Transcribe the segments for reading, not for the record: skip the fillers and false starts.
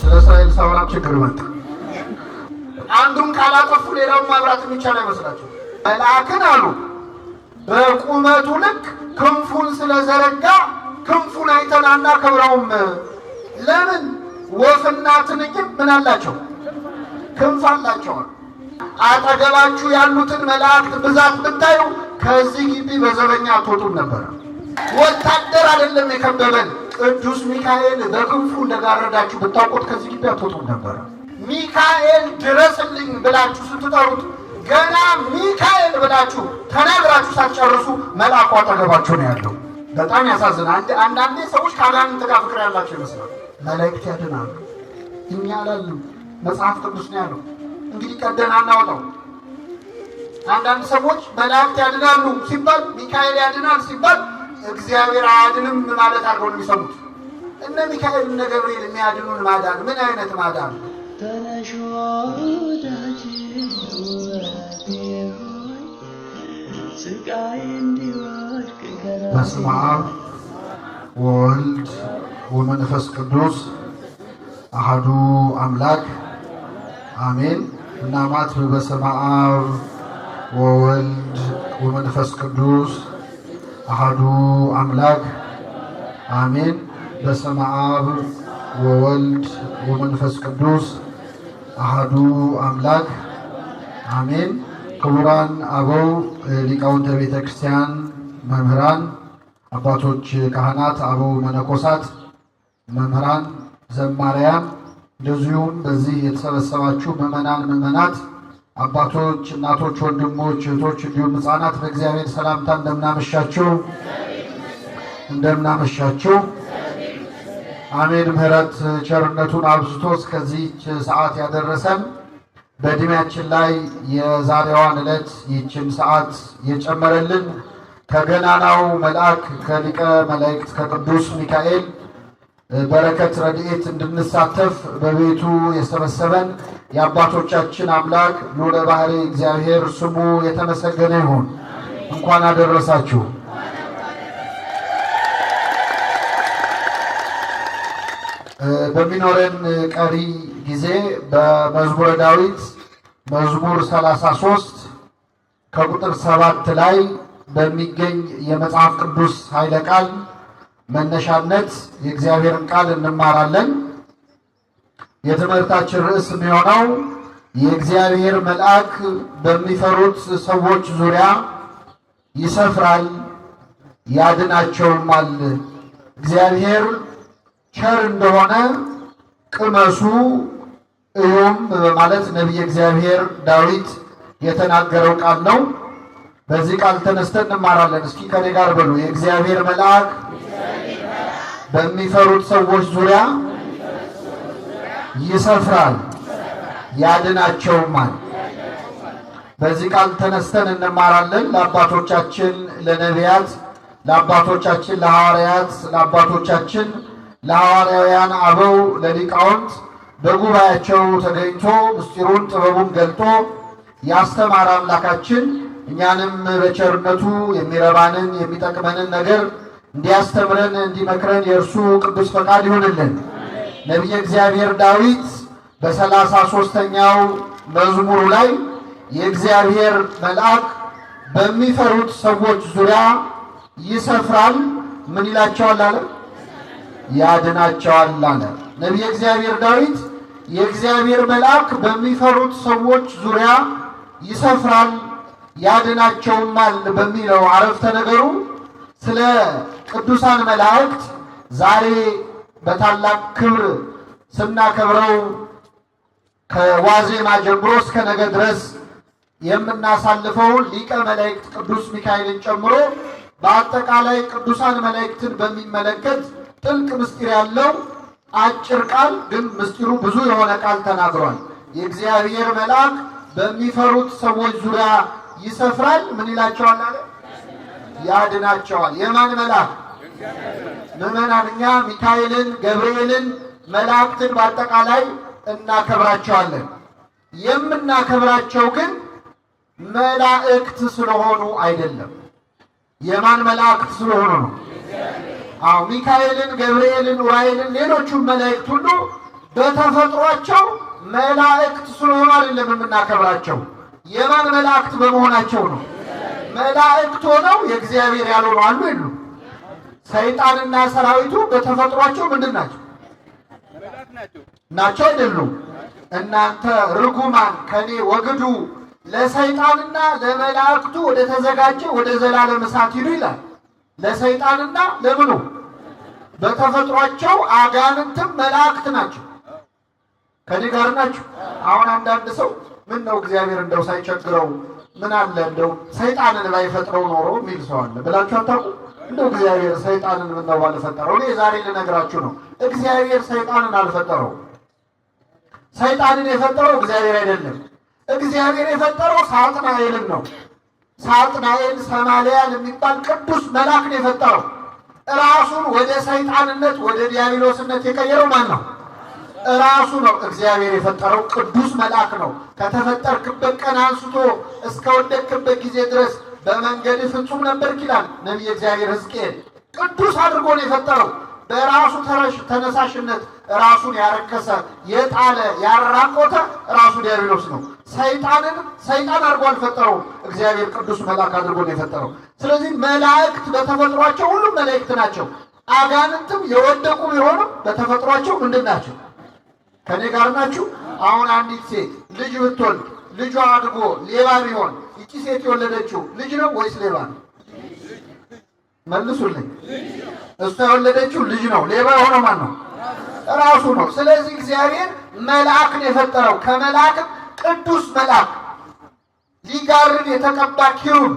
ስለ እስራኤል ሳወራ ችግር መጣ። አንዱን ካላጠፉ ሌላውን ማብራት የሚቻል አይመስላችሁ? መልአክን አሉ በቁመቱ ልክ ክንፉን ስለዘረጋ ክንፉን አይተን አናከብረውም። ለምን? ወፍና ትንኝም ምን አላቸው? ክንፍ አላቸው። አጠገባችሁ ያሉትን መላእክት ብዛት ብታዩ ከዚህ ግቢ በዘበኛ አትወጡም ነበር። ወታደር አይደለም የከበበን፣ ቅዱስ ሚካኤል በክንፉ እንደጋረዳችሁ ብታውቁት ከዚህ ግቢ አትወጡም ነበር። ሚካኤል ድረስልኝ ብላችሁ ስትጠሩት ገና ሚካኤል ብላችሁ ተናግራችሁ ሳትጨርሱ መልአኩ አጠገባችሁ ነው ያለው። በጣም ያሳዝናል። አንዳንዴ ሰዎች ከአጋንንት ጋር ፍቅር ያላቸው ይመስላል። መላእክት ያድናሉ እኛ አላልንም፣ መጽሐፍ ቅዱስ ነው ያለው። እንግዲህ ቀደን አናወጣው። አንዳንድ ሰዎች መላእክት ያድናሉ ሲባል ሚካኤል ያድናል ሲባል እግዚአብሔር አያድንም ማለት አድርገው ነው የሚሰሙት። እነ ሚካኤል እነ ገብርኤል የሚያድኑን ማዳን ምን አይነት ማዳን? በስመ አብ ወወልድ ወመንፈስ ቅዱስ አሐዱ አምላክ አሜን። እናማት በስመ አብ ወወልድ ወመንፈስ ቅዱስ አሐዱ አምላክ አሜን። በስመ አብ ወወልድ ወመንፈስ ቅዱስ አሐዱ አምላክ አሜን። ክቡራን አበው ሊቃውንተ ቤተ ክርስቲያን፣ መምህራን፣ አባቶች ካህናት፣ አበው መነኮሳት፣ መምህራን፣ ዘማሪያን፣ እንደዚሁም በዚህ የተሰበሰባችሁ ምዕመናን፣ ምዕመናት፣ አባቶች፣ እናቶች፣ ወንድሞች፣ እህቶች እንዲሁም ሕፃናት በእግዚአብሔር ሰላምታ እንደምናመሻችሁ እንደምናመሻችሁ። አሜን። ምሕረት ቸርነቱን አብዝቶ እስከዚህች ሰዓት ያደረሰን በዕድሜያችን ላይ የዛሬዋን ዕለት ይህችን ሰዓት የጨመረልን ከገናናው መልአክ ከሊቀ መላእክት ከቅዱስ ሚካኤል በረከት ረድኤት እንድንሳተፍ በቤቱ የሰበሰበን የአባቶቻችን አምላክ ልዑለ ባሕርይ እግዚአብሔር ስሙ የተመሰገነ ይሁን። እንኳን አደረሳችሁ። በሚኖረን ቀሪ ጊዜ በመዝሙረ ዳዊት መዝሙር 33 ከቁጥር 7 ላይ በሚገኝ የመጽሐፍ ቅዱስ ኃይለ ቃል መነሻነት የእግዚአብሔርን ቃል እንማራለን። የትምህርታችን ርዕስ የሚሆነው የእግዚአብሔር መልአክ በሚፈሩት ሰዎች ዙሪያ ይሰፍራል ያድናቸውማል። እግዚአብሔር ቸር እንደሆነ ቅመሱ እዩም በማለት ነቢየ እግዚአብሔር ዳዊት የተናገረው ቃል ነው። በዚህ ቃል ተነስተን እንማራለን። እስኪ ከኔ ጋር በሉ። የእግዚአብሔር መልአክ በሚፈሩት ሰዎች ዙሪያ ይሰፍራል ያድናቸውማል። በዚህ ቃል ተነስተን እንማራለን። ለአባቶቻችን ለነቢያት፣ ለአባቶቻችን ለሐዋርያት፣ ለአባቶቻችን ለሐዋርያውያን አበው ለሊቃውንት በጉባኤያቸው ተገኝቶ ምስጢሩን ጥበቡን ገልጦ ያስተማረ አምላካችን እኛንም በቸርነቱ የሚረባንን የሚጠቅመንን ነገር እንዲያስተምረን እንዲመክረን የእርሱ ቅዱስ ፈቃድ ይሁንልን። ነቢየ እግዚአብሔር ዳዊት በ33ኛው መዝሙሩ ላይ የእግዚአብሔር መልአክ በሚፈሩት ሰዎች ዙሪያ ይሰፍራል፣ ምን ይላቸዋል አለ? ያድናቸዋል አለ። ነቢየ እግዚአብሔር ዳዊት የእግዚአብሔር መልአክ በሚፈሩት ሰዎች ዙሪያ ይሰፍራል ያድናቸውማል በሚለው አረፍተ ነገሩ ስለ ቅዱሳን መላእክት ዛሬ በታላቅ ክብር ስናከብረው ከዋዜማ ጀምሮ እስከ ነገ ድረስ የምናሳልፈው ሊቀ መላእክት ቅዱስ ሚካኤልን ጨምሮ በአጠቃላይ ቅዱሳን መላእክትን በሚመለከት ጥልቅ ምስጢር ያለው አጭር ቃል ግን ምስጢሩ ብዙ የሆነ ቃል ተናግሯል። የእግዚአብሔር መልአክ በሚፈሩት ሰዎች ዙሪያ ይሰፍራል፣ ምን ይላቸዋል አለ? ያድናቸዋል። የማን መልአክ? ምዕመናን እኛ ሚካኤልን፣ ገብርኤልን፣ መላእክትን በአጠቃላይ እናከብራቸዋለን። የምናከብራቸው ግን መላእክት ስለሆኑ አይደለም። የማን መላእክት ስለሆኑ ነው? አዎ ሚካኤልን፣ ገብርኤልን፣ ኡራኤልን ሌሎቹም መላእክት ሁሉ በተፈጥሯቸው መላእክት ስለሆኑ አይደለም የምናከብራቸው፣ የማን መላእክት በመሆናቸው ነው። መላእክት ሆነው የእግዚአብሔር ያልሆኑ አሉ የሉ? ሰይጣንና ሰራዊቱ በተፈጥሯቸው ምንድን ናቸው? ናቸው አይደሉም? እናንተ ርጉማን ከኔ ወግዱ፣ ለሰይጣንና ለመላእክቱ ወደ ተዘጋጀ ወደ ዘላለም እሳት ሂዱ ይላል። ለሰይጣንና ለምኑ? በተፈጥሯቸው አጋንንትም መላእክት ናቸው። ከኔ ጋር ናቸው። አሁን አንዳንድ ሰው ምን ነው እግዚአብሔር እንደው ሳይቸግረው ምን አለ እንደው ሰይጣንን ባይፈጥረው ኖሮ የሚል ሰው አለ ብላችሁ አታውቁ? እንደው እግዚአብሔር ሰይጣንን ምን ነው ባልፈጠረው። እኔ ዛሬ ልነግራችሁ ነው፣ እግዚአብሔር ሰይጣንን አልፈጠረው። ሰይጣንን የፈጠረው እግዚአብሔር አይደለም። እግዚአብሔር የፈጠረው ሳጥናኤልን ነው። ሳጥናኤል ሰማልያል የሚባል ቅዱስ መልአክ ነው የፈጠረው። ራሱን ወደ ሰይጣንነት ወደ ዲያብሎስነት የቀየረው ማን ነው? ራሱ ነው። እግዚአብሔር የፈጠረው ቅዱስ መልአክ ነው። ከተፈጠርክበት ቀን አንስቶ እስከ ወደቅክበት ጊዜ ድረስ በመንገድ ፍጹም ነበርክ ይላል ነቢየ እግዚአብሔር ሕዝቅኤል። ቅዱስ አድርጎ ነው የፈጠረው። በራሱ ተነሳሽነት ራሱን ያረከሰ የጣለ ያራቆተ ራሱ ዲያብሎስ ነው። ሰይጣን አድርጎ አልፈጠረውም። እግዚአብሔር ቅዱስ መልአክ አድርጎ ነው የፈጠረው። ስለዚህ መላእክት በተፈጥሯቸው ሁሉም መላእክት ናቸው። አጋንንትም የወደቁ ቢሆኑም በተፈጥሯቸው ምንድን ናቸው? ከኔ ጋር ናችሁ? አሁን አንዲት ሴት ልጅ ብትወልድ ልጇ አድጎ ሌባ ቢሆን ይቺ ሴት የወለደችው ልጅ ነው ወይስ ሌባ ነው? መልሱልኝ። እሷ የወለደችው ልጅ ነው። ሌባ የሆነው ማን ነው? ራሱ ነው። ስለዚህ እግዚአብሔር መልአክ ነው የፈጠረው። ከመልአክም ቅዱስ መልአክ ሊጋርድ የተቀባ ኪሩብ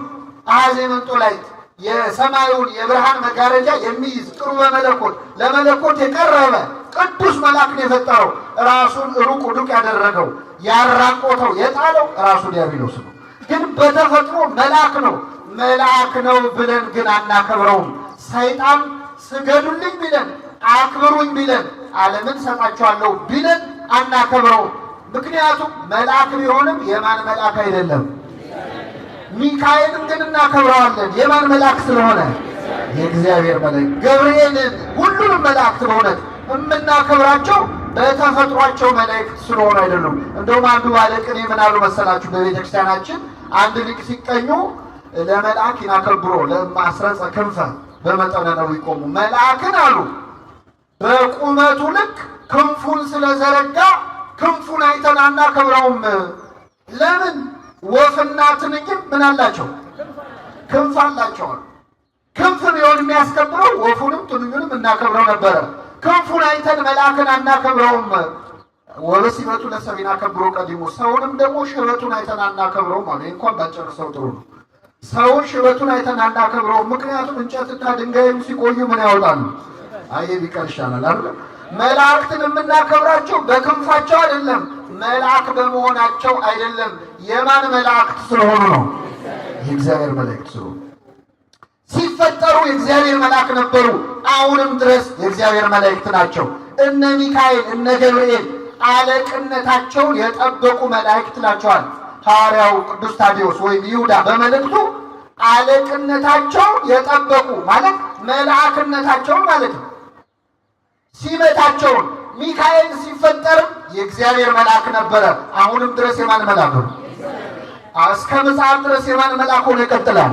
አሐዜ መንጦላዕት የሰማዩን የብርሃን መጋረጃ የሚይዝ ቅሩበ መለኮት ለመለኮት የቀረበ ቅዱስ መልአክ ነው የፈጠረው። ራሱን ሩቅ ዱቅ ያደረገው ያራቆተው የጣለው ራሱ ዲያብሎስ ነው። ግን በተፈጥሮ መልአክ ነው። መልአክ ነው ብለን ግን አናከብረውም። ሰይጣን ስገዱልኝ ቢለን አክብሩኝ ቢለን ዓለምን ሰጣቸዋለሁ ቢለን አናከብረውም። ምክንያቱም መልአክ ቢሆንም የማን መልአክ አይደለም። ሚካኤልን ግን እናከብረዋለን። የማን መልአክ ስለሆነ? የእግዚአብሔር መልአክ። ገብርኤልን፣ ሁሉንም መላእክት በእውነት የምናከብራቸው በተፈጥሯቸው መላእክት ስለሆኑ አይደሉም። እንደውም አንዱ ባለቅኔ ምን አሉ መሰላችሁ? በቤተ ክርስቲያናችን አንድ ሊቅ ሲቀኙ ለመልአክ ይናከብሮ ለማስረጸ ክንፈ በመጠነ ነው ይቆሙ። መልአክን አሉ በቁመቱ ልክ ክንፉን ስለዘረጋ ክንፉን አይተን አናከብረውም። ለምን? ወፍና ትንኝም ምን አላቸው? ክንፍ አላቸው። ክንፍ ቢሆን የሚያስከብረው ወፉንም ትንኙንም እናከብረው ነበረ። ክንፉን አይተን መልአክን አናከብረውም። ወበሲመቱ ለሰብእ ይናከብሮ ቀዲሙ። ሰውንም ደግሞ ሽበቱን አይተን አናከብረውም አሉ። እንኳን ባጨርሰው ጥሩ ነው። ሰውን ሽበቱን አይተን አናከብረውም። ምክንያቱም እንጨትና ድንጋይም ሲቆዩ ምን ያወጣሉ? አይ ቢቀር ይሻላል አይደል? መላእክትን የምናከብራቸው በክንፋቸው አይደለም፣ መልአክ በመሆናቸው አይደለም። የማን መላእክት ስለሆኑ ነው? የእግዚአብሔር መላእክት ስለሆኑ። ሲፈጠሩ የእግዚአብሔር መልአክ ነበሩ። አሁንም ድረስ የእግዚአብሔር መላእክት ናቸው። እነ ሚካኤል እነ ገብርኤል አለቅነታቸውን የጠበቁ መላእክት ናቸዋል። ሐዋርያው ቅዱስ ታዲዮስ ወይም ይሁዳ በመልእክቱ አለቅነታቸው የጠበቁ ማለት መልአክነታቸውን ማለት ነው። ሲመታቸውን ሚካኤል ሲፈጠርም የእግዚአብሔር መልአክ ነበረ። አሁንም ድረስ የማን መልአክ ነው? እስከ ምጽአት ድረስ የማን መልአክ ሆኖ ይቀጥላል?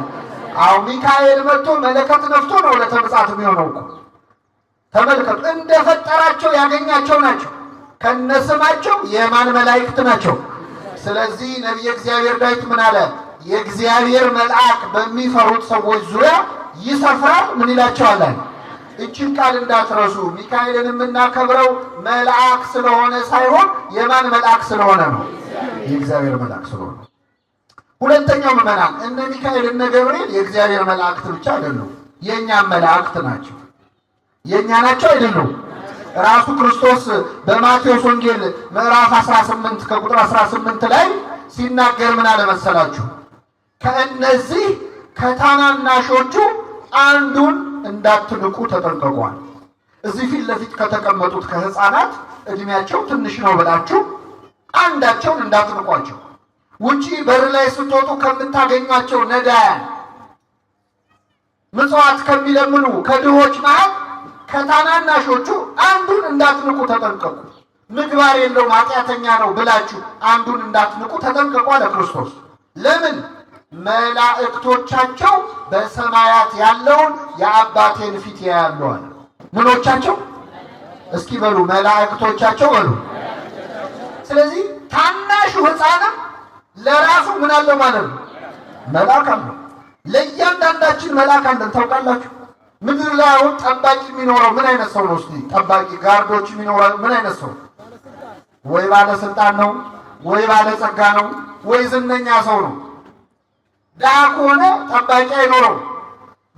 አዎ ሚካኤል መጥቶ መለከት ነፍቶ ነው ለተምጽአት የሚሆነው እኮ። ተመልከቱ፣ እንደፈጠራቸው ያገኛቸው ናቸው። ከነስማቸው የማን መላእክት ናቸው? ስለዚህ ነቢየ እግዚአብሔር ዳዊት ምን አለ? የእግዚአብሔር መልአክ በሚፈሩት ሰዎች ዙሪያ ይሰፍራል። ምን ይላቸዋል? እችን ቃል እንዳትረሱ። ሚካኤልን የምናከብረው መልአክ ስለሆነ ሳይሆን የማን መልአክ ስለሆነ ነው? የእግዚአብሔር መልአክ ስለሆነ። ሁለተኛው ምዕመናን እነ ሚካኤል እነ ገብርኤል የእግዚአብሔር መላእክት ብቻ አይደሉም፣ የእኛም መላእክት ናቸው። የእኛ ናቸው አይደሉም? ራሱ ክርስቶስ በማቴዎስ ወንጌል ምዕራፍ 18 ከቁጥር 18 ላይ ሲናገር ምን አለ መሰላችሁ? ከእነዚህ ከታናናሾቹ አንዱን እንዳትንቁ ተጠንቀቋል። እዚህ ፊት ለፊት ከተቀመጡት ከሕፃናት እድሜያቸው ትንሽ ነው ብላችሁ አንዳቸውን እንዳትንቋቸው። ውጪ በር ላይ ስትወጡ ከምታገኟቸው ነዳያን ምጽዋት ከሚለምኑ ከድሆች መሃል ከታናናሾቹ አንዱን እንዳትንቁ ተጠንቀቁ። ምግባር የለውም ኃጢአተኛ ነው ብላችሁ አንዱን እንዳትንቁ ተጠንቀቁ አለ ክርስቶስ። ለምን? መላእክቶቻቸው በሰማያት ያለውን የአባቴን ፊት ያያሉ አለ። ምኖቻቸው? እስኪ በሉ መላእክቶቻቸው በሉ። ስለዚህ ታናሹ ሕፃንም ለራሱ ምን አለው ማለት ነው? መልአክ አለው። ለእያንዳንዳችን መልአክ አለን። ታውቃላችሁ? ምድር ላይ አሁን ጠባቂ የሚኖረው ምን አይነት ሰው ነው? እስቲ ጠባቂ ጋርዶች የሚኖረው ምን አይነት ሰው? ወይ ባለስልጣን ነው፣ ወይ ባለጸጋ ነው፣ ወይ ዝነኛ ሰው ነው። ድሃ ከሆነ ጠባቂ አይኖረው።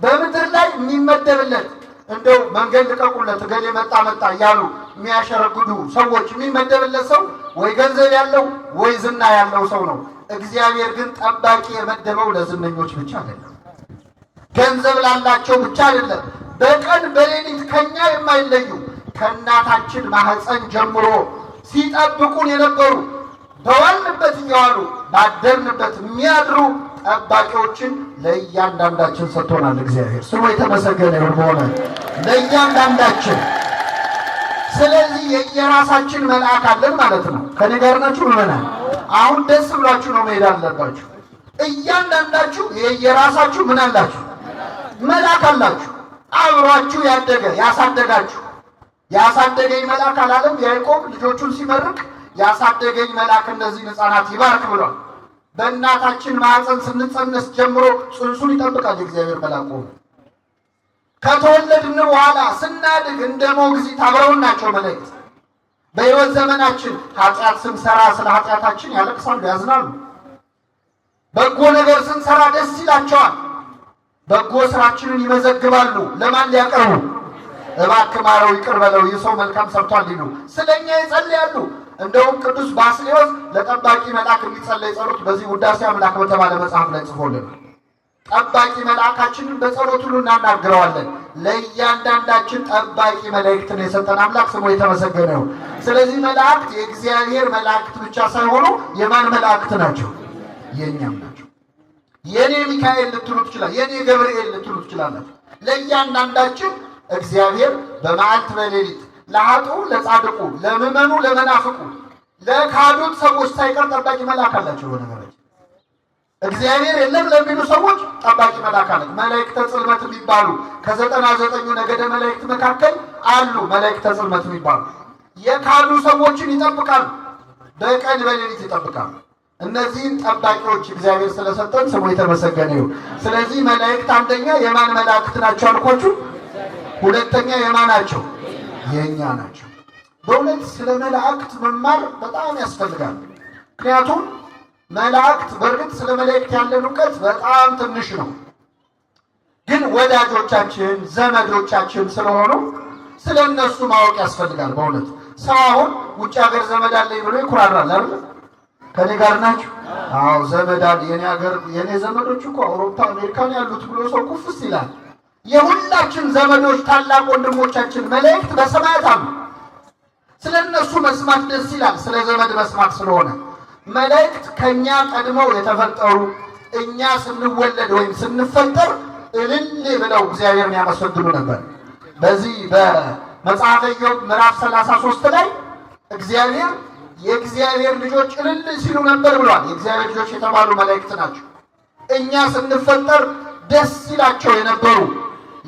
በምድር ላይ የሚመደብለት እንደው መንገድ ልቀቁለት እገሌ መጣ እያሉ የሚያሸረግዱ ሰዎች የሚመደብለት ሰው ወይ ገንዘብ ያለው ወይ ዝና ያለው ሰው ነው። እግዚአብሔር ግን ጠባቂ የመደበው ለዝነኞች ብቻ አይደለም፣ ገንዘብ ላላቸው ብቻ አይደለም። በቀን በሌሊት ከኛ የማይለዩ ከእናታችን ማህፀን ጀምሮ ሲጠብቁን የነበሩ በዋልንበት እየዋሉ ባደርንበት የሚያድሩ ጠባቂዎችን ለእያንዳንዳችን ሰጥቶናል። እግዚአብሔር ስሙ የተመሰገነ ይሁን። በሆነ ለእያንዳንዳችን ስለዚህ የየራሳችን መልአክ አለን ማለት ነው። ከኔ ጋር ናችሁ ምዕመናን? አሁን ደስ ብሏችሁ ነው መሄድ አለባችሁ። እያንዳንዳችሁ የየራሳችሁ ምን አላችሁ? መልአክ አላችሁ። አብሯችሁ ያደገ ያሳደጋችሁ። ያሳደገኝ መልአክ አላለም ያዕቆብ ልጆቹን ሲመርቅ? ያሳደገኝ መልአክ እነዚህን ሕፃናት ይባርክ ብሏል። በእናታችን ማህፀን ስንጸነስ ጀምሮ ጽንሱን ይጠብቃል እግዚአብሔር መልአኩ። ከተወለድን በኋላ ስናድግ እንደ ሞግዚት አብረውን ናቸው መላእክት። በሕይወት ዘመናችን ኃጢአት ስንሰራ ስለ ኃጢአታችን ያለቅሳሉ፣ ያዝናሉ። በጎ ነገር ስንሰራ ደስ ይላቸዋል። በጎ ስራችንን ይመዘግባሉ። ለማን ሊያቀርቡ? እባክህ ማረው፣ ይቅር በለው፣ ይህ ሰው መልካም ሰርቷል ሊሉ ስለኛ ይጸልያሉ። እንደውም ቅዱስ ባስልዮስ ለጠባቂ መልአክ የሚጸለይ ጸሎት በዚህ ውዳሴ አምላክ በተባለ መጽሐፍ ላይ ጽፎልን ጠባቂ መልአካችንን በጸሎት ሁሉ እናናግረዋለን። ለእያንዳንዳችን ጠባቂ መላእክትን የሰጠን አምላክ ስሙ የተመሰገነ ይሁን። ስለዚህ መላእክት የእግዚአብሔር መላእክት ብቻ ሳይሆኑ የማን መላእክት ናቸው? የእኛም ናቸው። የኔ ሚካኤል ልትሉ ትችላል፣ የኔ ገብርኤል ልትሉ ትችላላችሁ። ለእያንዳንዳችን እግዚአብሔር በመዓልት በሌሊት ለኃጥኡ ለጻድቁ፣ ለምዕመኑ ለመናፍቁ፣ ለካዱት ሰዎች ሳይቀር ጠባቂ መልአክ አላቸው። በነገራችን እግዚአብሔር የለም ለሚሉ ሰዎች ጠባቂ መልአክ አለ። መላእክተ ጽልመት የሚባሉ ከ99 ነገደ መላእክት መካከል አሉ። መላእክተ ጽልመት የሚባሉ የካዱ ሰዎችን ይጠብቃሉ፣ በቀን በሌሊት ይጠብቃሉ። እነዚህን ጠባቂዎች እግዚአብሔር ስለሰጠን ስሙ የተመሰገነ ይሁን። ስለዚህ መላእክት አንደኛ የማን መላእክት ናቸው አልኳችሁ? ሁለተኛ የማን ናቸው? የኛ ናቸው። በእውነት ስለ መላእክት መማር በጣም ያስፈልጋል። ምክንያቱም መላእክት በእርግጥ ስለ መላእክት ያለን እውቀት በጣም ትንሽ ነው፣ ግን ወዳጆቻችን ዘመዶቻችን ስለሆኑ ስለ እነሱ ማወቅ ያስፈልጋል። በእውነት ሰው አሁን ውጭ ሀገር ዘመድ አለኝ ብሎ ይኩራራል አይደል? ከኔ ጋር ናቸው? አዎ ዘመድ አለ የኔ ሀገር የኔ ዘመዶች እኮ አውሮፓ አሜሪካን ያሉት ብሎ ሰው ኩፍስ ይላል። የሁላችን ዘመዶች ታላቅ ወንድሞቻችን መላእክት በሰማያት አሉ። ስለ እነሱ መስማት ደስ ይላል፣ ስለ ዘመድ መስማት ስለሆነ። መላእክት ከኛ ቀድመው የተፈጠሩ እኛ ስንወለድ ወይም ስንፈጠር እልል ብለው እግዚአብሔርን ያመሰግኑ ነበር። በዚህ በመጽሐፈ ኢዮብ ምዕራፍ 33 ላይ እግዚአብሔር የእግዚአብሔር ልጆች እልል ሲሉ ነበር ብሏል። የእግዚአብሔር ልጆች የተባሉ መላእክት ናቸው። እኛ ስንፈጠር ደስ ይላቸው የነበሩ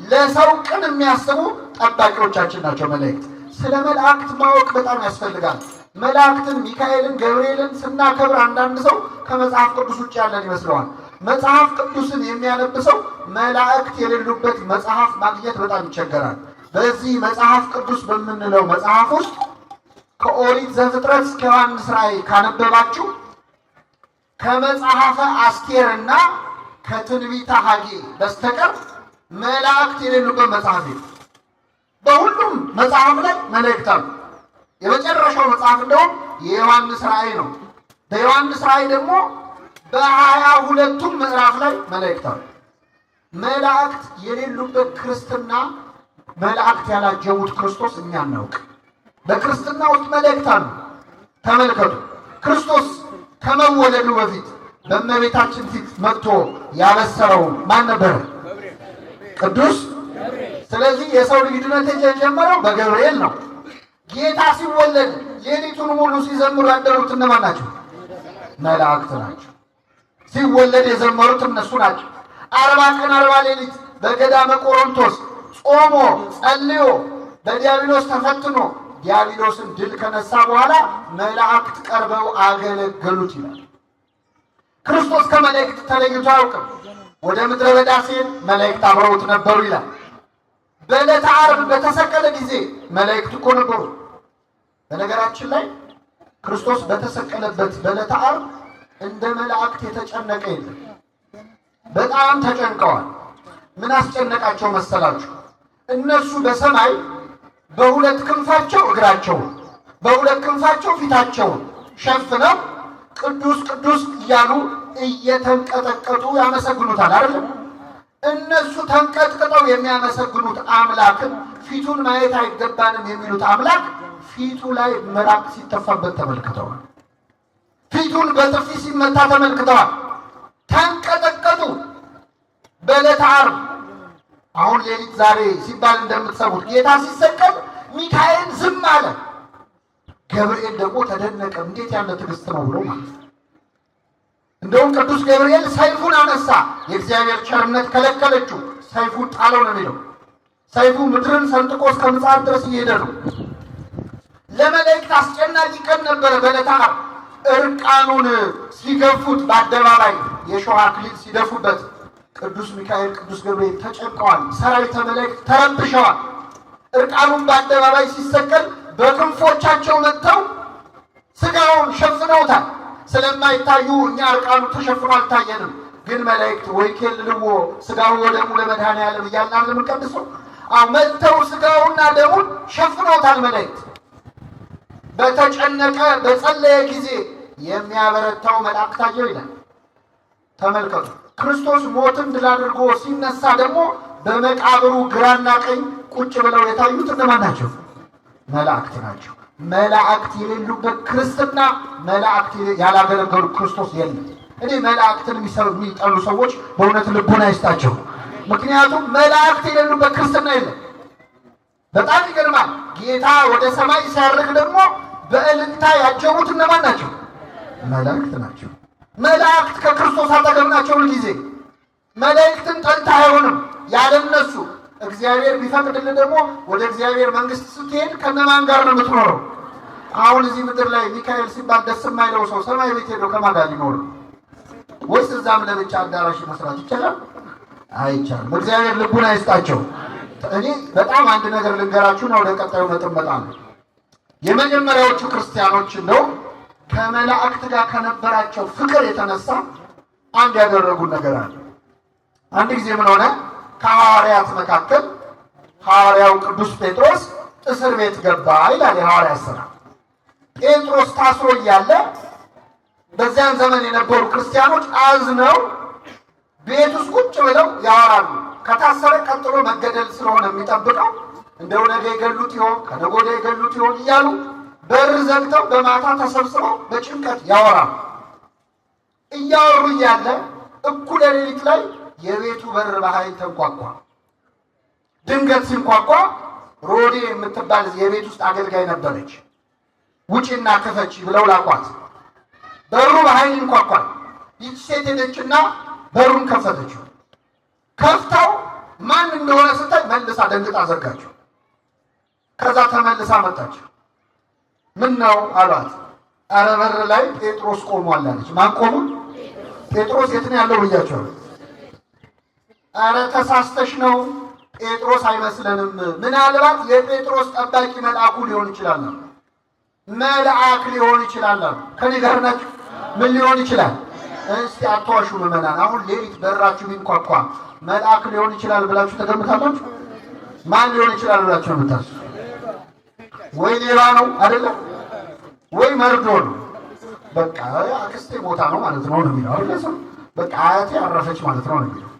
ለሰው ቅን የሚያስቡ ጠባቂዎቻችን ናቸው መላእክት። ስለ መላእክት ማወቅ በጣም ያስፈልጋል። መላእክትን ሚካኤልን፣ ገብርኤልን ስናከብር አንዳንድ ሰው ከመጽሐፍ ቅዱስ ውጭ ያለን ይመስለዋል። መጽሐፍ ቅዱስን የሚያነብ ሰው መላእክት የሌሉበት መጽሐፍ ማግኘት በጣም ይቸገራል። በዚህ መጽሐፍ ቅዱስ በምንለው መጽሐፍ ውስጥ ከኦሪት ዘፍጥረት እስከ ዮሐንስ ራእይ ካነበባችሁ ከመጽሐፈ አስቴርና ከትንቢተ ሐጌ በስተቀር መላእክት የሌሉበት መጽሐፍ ነው። በሁሉም መጽሐፍ ላይ መላእክት አሉ። የመጨረሻው መጽሐፍ እንደውም የዮሐንስ ራእይ ነው። በዮሐንስ ራእይ ደግሞ በ22ቱም ምዕራፍ ላይ መላእክት አሉ። መላእክት የሌሉበት ክርስትና መላእክት ያላጀቡት ክርስቶስ እኛ እናውቅ። በክርስትና ውስጥ መላእክት አሉ። ተመልከቱ፣ ክርስቶስ ከመወለዱ በፊት በእመቤታችን ፊት መጥቶ ያበሰረው ማን ነበረ? ቅዱስ። ስለዚህ የሰው ልጅ ድነት የጀመረው በገብርኤል ነው። ጌታ ሲወለድ ሌሊቱን ሙሉ ሲዘምሩ ያደሩት እነማን ናቸው? መላእክት ናቸው። ሲወለድ የዘመሩት እነሱ ናቸው። 40 ቀን 40 ሌሊት በገዳመ ቆሮንቶስ ጾሞ ጸልዮ በዲያብሎስ ተፈትኖ ዲያብሎስን ድል ከነሳ በኋላ መላእክት ቀርበው አገለገሉት ይላል። ክርስቶስ ከመላእክት ተለይቶ አያውቅም። ወደ ምድረ በዳ ሲሄድ መላእክት አብረውት ነበሩ ይላል። በዕለተ ዓርብ በተሰቀለ ጊዜ መላእክት እኮ ነበሩ። በነገራችን ላይ ክርስቶስ በተሰቀለበት በዕለተ ዓርብ እንደ መላእክት የተጨነቀ የለም። በጣም ተጨንቀዋል። ምን አስጨነቃቸው መሰላችሁ? እነሱ በሰማይ በሁለት ክንፋቸው እግራቸውን በሁለት ክንፋቸው ፊታቸውን ሸፍነው ቅዱስ ቅዱስ እያሉ እየተንቀጠቀጡ ያመሰግኑታል አይደል? እነሱ ተንቀጥቅጠው የሚያመሰግኑት አምላክን ፊቱን ማየት አይገባንም የሚሉት አምላክ ፊቱ ላይ ምራቅ ሲተፋበት ተመልክተዋል። ፊቱን በጥፊ ሲመታ ተመልክተዋል። ተንቀጠቀጡ። በዕለተ ዓርብ አሁን ሌሊት ዛሬ ሲባል እንደምትሰሙት ጌታ ሲሰቀል ሚካኤል ዝም አለ። ገብርኤል ደግሞ ተደነቀ። እንዴት ያለ ትዕግስት ነው ብሎ ማለት ነው። እንደውም ቅዱስ ገብርኤል ሰይፉን አነሳ። የእግዚአብሔር ቸርነት ከለከለችው። ሰይፉን ጣለው ነው የሚለው። ሰይፉ ምድርን ሰንጥቆ እስከ ምጽአት ድረስ እየሄደ ነው። ለመላእክት አስጨናቂ ቀን ነበረ። በዕለተ ዓርብ እርቃኑን ሲገፉት፣ በአደባባይ የሾህ አክሊል ሲደፉበት ቅዱስ ሚካኤል ቅዱስ ገብርኤል ተጨንቀዋል። ሰራዊተ መላእክት ተረብሸዋል። እርቃኑን በአደባባይ ሲሰቀል በክንፎቻቸው መጥተው ስጋውን ሸፍነውታል። ስለማይታዩ እኛ እርቃኑ ተሸፍኖ አልታየንም። ግን መላእክት ወይ ኬልልዎ ስጋው ወደሙ ለመድኃኔዓለም እያልን የምንቀድሰው መጥተው ስጋውና ደሙን ሸፍነውታል። መላእክት በተጨነቀ በጸለየ ጊዜ የሚያበረታው መልአክ ታየው ይላል። ተመልከቱ። ክርስቶስ ሞትን ድል አድርጎ ሲነሳ ደግሞ በመቃብሩ ግራና ቀኝ ቁጭ ብለው የታዩት እነማን ናቸው? መላእክት ናቸው። መላእክት የሌሉበት ክርስትና፣ መላእክት ያላገለገሉ ክርስቶስ የለም። እኔ መላእክትን የሚጠሉ ሰዎች በእውነት ልቦና ይስጣቸው። ምክንያቱም መላእክት የሌሉበት ክርስትና የለም። በጣም ይገርማል። ጌታ ወደ ሰማይ ሲያርግ ደግሞ በእልልታ ያጀቡት እነማን ናቸው? መላእክት ናቸው። መላእክት ከክርስቶስ አጠገብ ናቸው ሁልጊዜ። መላእክትን ጠልታ አይሆንም ያለነሱ። እግዚአብሔር ቢፈቅድልን ደግሞ ወደ እግዚአብሔር መንግስት ስትሄድ ከነማን ጋር ነው የምትኖረው? አሁን እዚህ ምድር ላይ ሚካኤል ሲባል ደስ የማይለው ሰው ሰማይ ቤት ሄዶ ከማን ጋር ሊኖር? ወይስ እዛም ለብቻ አዳራሽ መስራት ይቻላል? አይቻልም። እግዚአብሔር ልቡን አይስጣቸው። እኔ በጣም አንድ ነገር ልንገራችሁና ወደ ቀጣዩ ነጥብ እመጣለሁ። የመጀመሪያዎቹ ክርስቲያኖች እንደው ከመላእክት ጋር ከነበራቸው ፍቅር የተነሳ አንድ ያደረጉት ነገር አለ። አንድ ጊዜ ምን ሆነ? ከሐዋርያት መካከል ሐዋርያው ቅዱስ ጴጥሮስ እስር ቤት ገባ ይላል የሐዋርያት ሥራ። ጴጥሮስ ታስሮ እያለ በዚያን ዘመን የነበሩ ክርስቲያኖች አዝነው ቤት ውስጥ ቁጭ ብለው ያወራሉ። ከታሰረ ቀጥሎ መገደል ስለሆነ የሚጠብቀው እንደው ነገ ይገሉት ይሆን ከነገ ወዲያ ይገሉት ይሆን እያሉ በር ዘግተው በማታ ተሰብስበው በጭንቀት ያወራሉ። እያወሩ እያለ እኩለ ሌሊት ላይ የቤቱ በር በኃይል ተንኳኳ። ድንገት ሲንኳኳ ሮዴ የምትባል የቤት ውስጥ አገልጋይ ነበረች። ውጪና ክፈቺ ብለው ላኳት። በሩ በኃይል ይንኳኳል። ይህች ሴት ሄደችና በሩን ከፈተችው። ከፍታው ማን እንደሆነ ስታይ መልሳ ደንግጣ ዘጋችው። ከዛ ተመልሳ መጣች። ምን ነው አሏት። ኧረ በር ላይ ጴጥሮስ ቆሟል አለች። ማን ቆሙ? ጴጥሮስ የት ነው ያለው ብያቸዋለሁ። ኧረ ተሳስተሽ ነው፣ ጴጥሮስ አይመስለንም። ምናልባት የጴጥሮስ ጠባቂ መልአኩ ሊሆን ይችላል። መልአክ ሊሆን ይችላል። ከኔ ጋር ናችሁ? ምን ሊሆን ይችላል? እስቲ አትዋሹ ምዕመናን። አሁን ሌሊት በራችሁ ቢንኳኳ መልአክ ሊሆን ይችላል ብላችሁ ተገምታላችሁ? ማን ሊሆን ይችላል ብላችሁ ነው የምታስቡ? ወይ ሌባ ነው አይደለም? ወይ መርዶ ነው። በቃ አክስቴ ቦታ ነው ማለት ነው የሚለው አይደል? በቃ አያቴ አረፈች ማለት ነው የሚለው።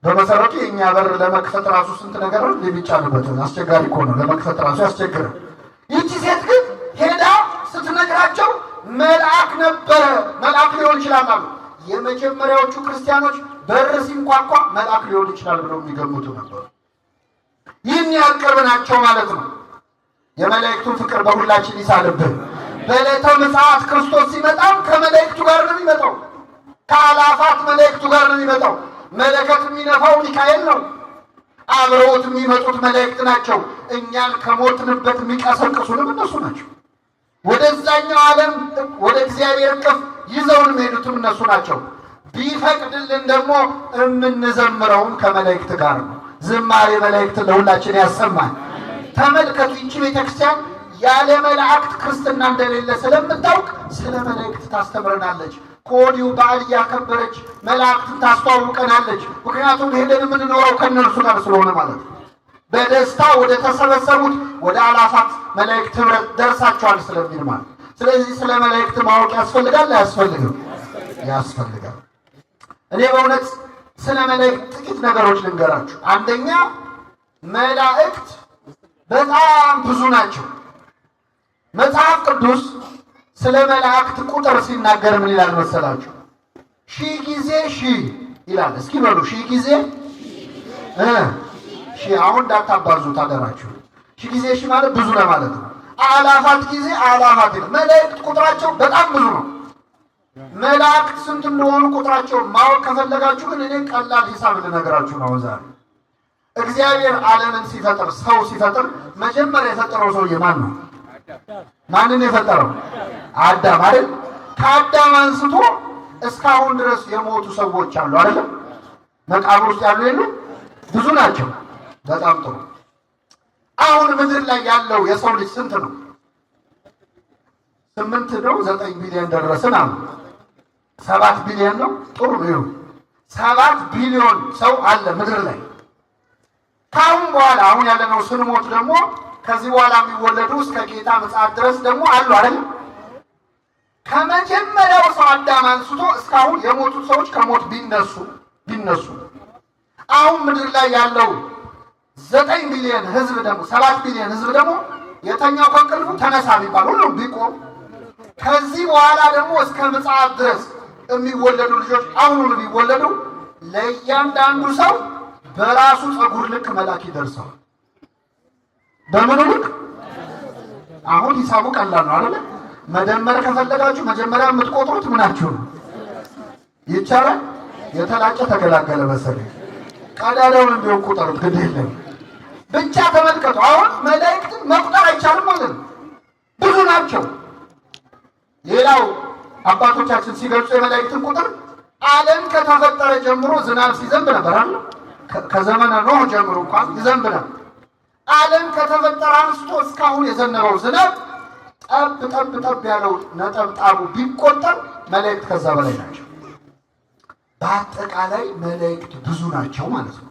በመሰረቱ የኛ በር ለመክፈት ራሱ ስንት ነገር ነው የሚጫንበት። አስቸጋሪ እኮ ነው ለመክፈት ራሱ ያስቸግራል። ይቺ ሴት ግን ሄዳ ስትነግራቸው መልአክ ነበረ፣ መልአክ ሊሆን ይችላል አሉ። የመጀመሪያዎቹ ክርስቲያኖች በር ሲንኳኳ መልአክ ሊሆን ይችላል ብለው የሚገምቱ ነበሩ። ይህን ያህል ቅርብ ናቸው ማለት ነው። የመላእክቱን ፍቅር በሁላችን ይሳልብን። በዕለተ ምጽአት ክርስቶስ ሲመጣም ከመላእክቱ ጋር ነው የሚመጣው። ከአላፋት መላእክቱ ጋር ነው የሚመጣው። መለከት የሚነፋው ሚካኤል ነው። አብረውት የሚመጡት መላእክት ናቸው። እኛን ከሞትንበት የሚቀሰቅሱንም እነሱ ናቸው። ወደዛኛው ዓለም ወደ እግዚአብሔር እቅፍ ይዘውን የሚሄዱትም እነሱ ናቸው። ቢፈቅድልን ደግሞ የምንዘምረውን ከመላእክት ጋር ነው። ዝማሬ መላእክትን ለሁላችን ያሰማል። ተመልከቱ፣ ይህች ቤተክርስቲያን ያለ መላእክት ክርስትና እንደሌለ ስለምታውቅ ስለ መላእክት ታስተምረናለች። ከወዲሁ በዓል እያከበረች መላእክትን ታስተዋውቀናለች። ምክንያቱም ሄደን የምንኖረው ከእነርሱ ጋር ስለሆነ ማለት ነው። በደስታ ወደ ተሰበሰቡት ወደ አላፋት መላእክት ህብረት ደርሳቸዋል ስለሚል ማለት። ስለዚህ ስለ መላእክት ማወቅ ያስፈልጋል አያስፈልግም? ያስፈልጋል። እኔ በእውነት ስለ መላእክት ጥቂት ነገሮች ልንገራችሁ። አንደኛ መላእክት በጣም ብዙ ናቸው። መጽሐፍ ቅዱስ ስለ መላእክት ቁጥር ሲናገር ምን ይላል መሰላችሁ? 1000 ጊዜ 1000 ይላል። እስኪ በሉ 1000 ጊዜ 1000። አሁን እንዳታባዙ ታደራችሁ። 1000 ጊዜ 1000 ማለት ብዙ ነው ማለት ነው። አላፋት ጊዜ አላፋት ይላል። መላእክት ቁጥራቸው በጣም ብዙ ነው። መላእክት ስንት እንደሆኑ ቁጥራቸው ማወቅ ከፈለጋችሁ ግን እኔ ቀላል ሂሳብ ልነግራችሁ ነው ዛሬ። እግዚአብሔር ዓለምን ሲፈጥር ሰው ሲፈጥር መጀመሪያ የፈጠረው ሰውዬ ማን ነው? ማንን የፈጠረው? አዳም አይደል? ከአዳም አንስቶ እስካሁን ድረስ የሞቱ ሰዎች አሉ አይደል? መቃብር ውስጥ ያሉ የሉ? ብዙ ናቸው። በጣም ጥሩ። አሁን ምድር ላይ ያለው የሰው ልጅ ስንት ነው? 8 ነው 9 ቢሊዮን ደረስን አሉ። 7 ቢሊዮን ነው። ጥሩ ነው። 7 ቢሊዮን ሰው አለ ምድር ላይ። ካሁን በኋላ አሁን ያለነው ስንሞት ደግሞ ከዚህ በኋላ የሚወለዱ እስከ ጌታ ምጽአት ድረስ ደግሞ አሉ አይደል? ከመጀመሪያው ሰው አዳም አንስቶ እስካሁን የሞቱት ሰዎች ከሞት ቢነሱ አሁን ምድር ላይ ያለው 9 ቢሊዮን ህዝብ ደግሞ 7 ቢሊዮን ህዝብ ደግሞ የተኛው ከእንቅልፉ ተነሳ ቢባል ሁሉም ቢቆም ከዚህ በኋላ ደግሞ እስከ ምጽአት ድረስ የሚወለዱ ልጆች አሁኑን ቢወለዱ ለእያንዳንዱ ሰው በራሱ ፀጉር ልክ መላክ ይደርሰዋል። በምን ልክ? አሁን ሂሳቡ ቀላል ነው አይደል? መደመር ከፈለጋችሁ መጀመሪያ የምትቆጥሩት ምናችሁ ነው? ይቻላል። የተላጨ ተገላገለ መሰለኝ። ቀዳዳውን እንዲሆን ቁጠሩት፣ ግድ የለም ብቻ ተመልከቱ። አሁን መላእክትን መቁጠር አይቻልም ማለት ነው። ብዙ ናቸው። ሌላው አባቶቻችን ሲገልጹ የመላእክትን ቁጥር ዓለም ከተፈጠረ ጀምሮ ዝናብ ሲዘንብ ነበር አይደል? ከዘመነ ኖህ ጀምሮ እንኳን ይዘንብ ነበር። ዓለም ከተፈጠረ አንስቶ እስካሁን የዘነበው ዝናብ ጠብ ያለው ነጠብጣቡ ቢቆጠር መላእክት ከዛ በላይ ናቸው። በአጠቃላይ መላእክት ብዙ ናቸው ማለት ነው።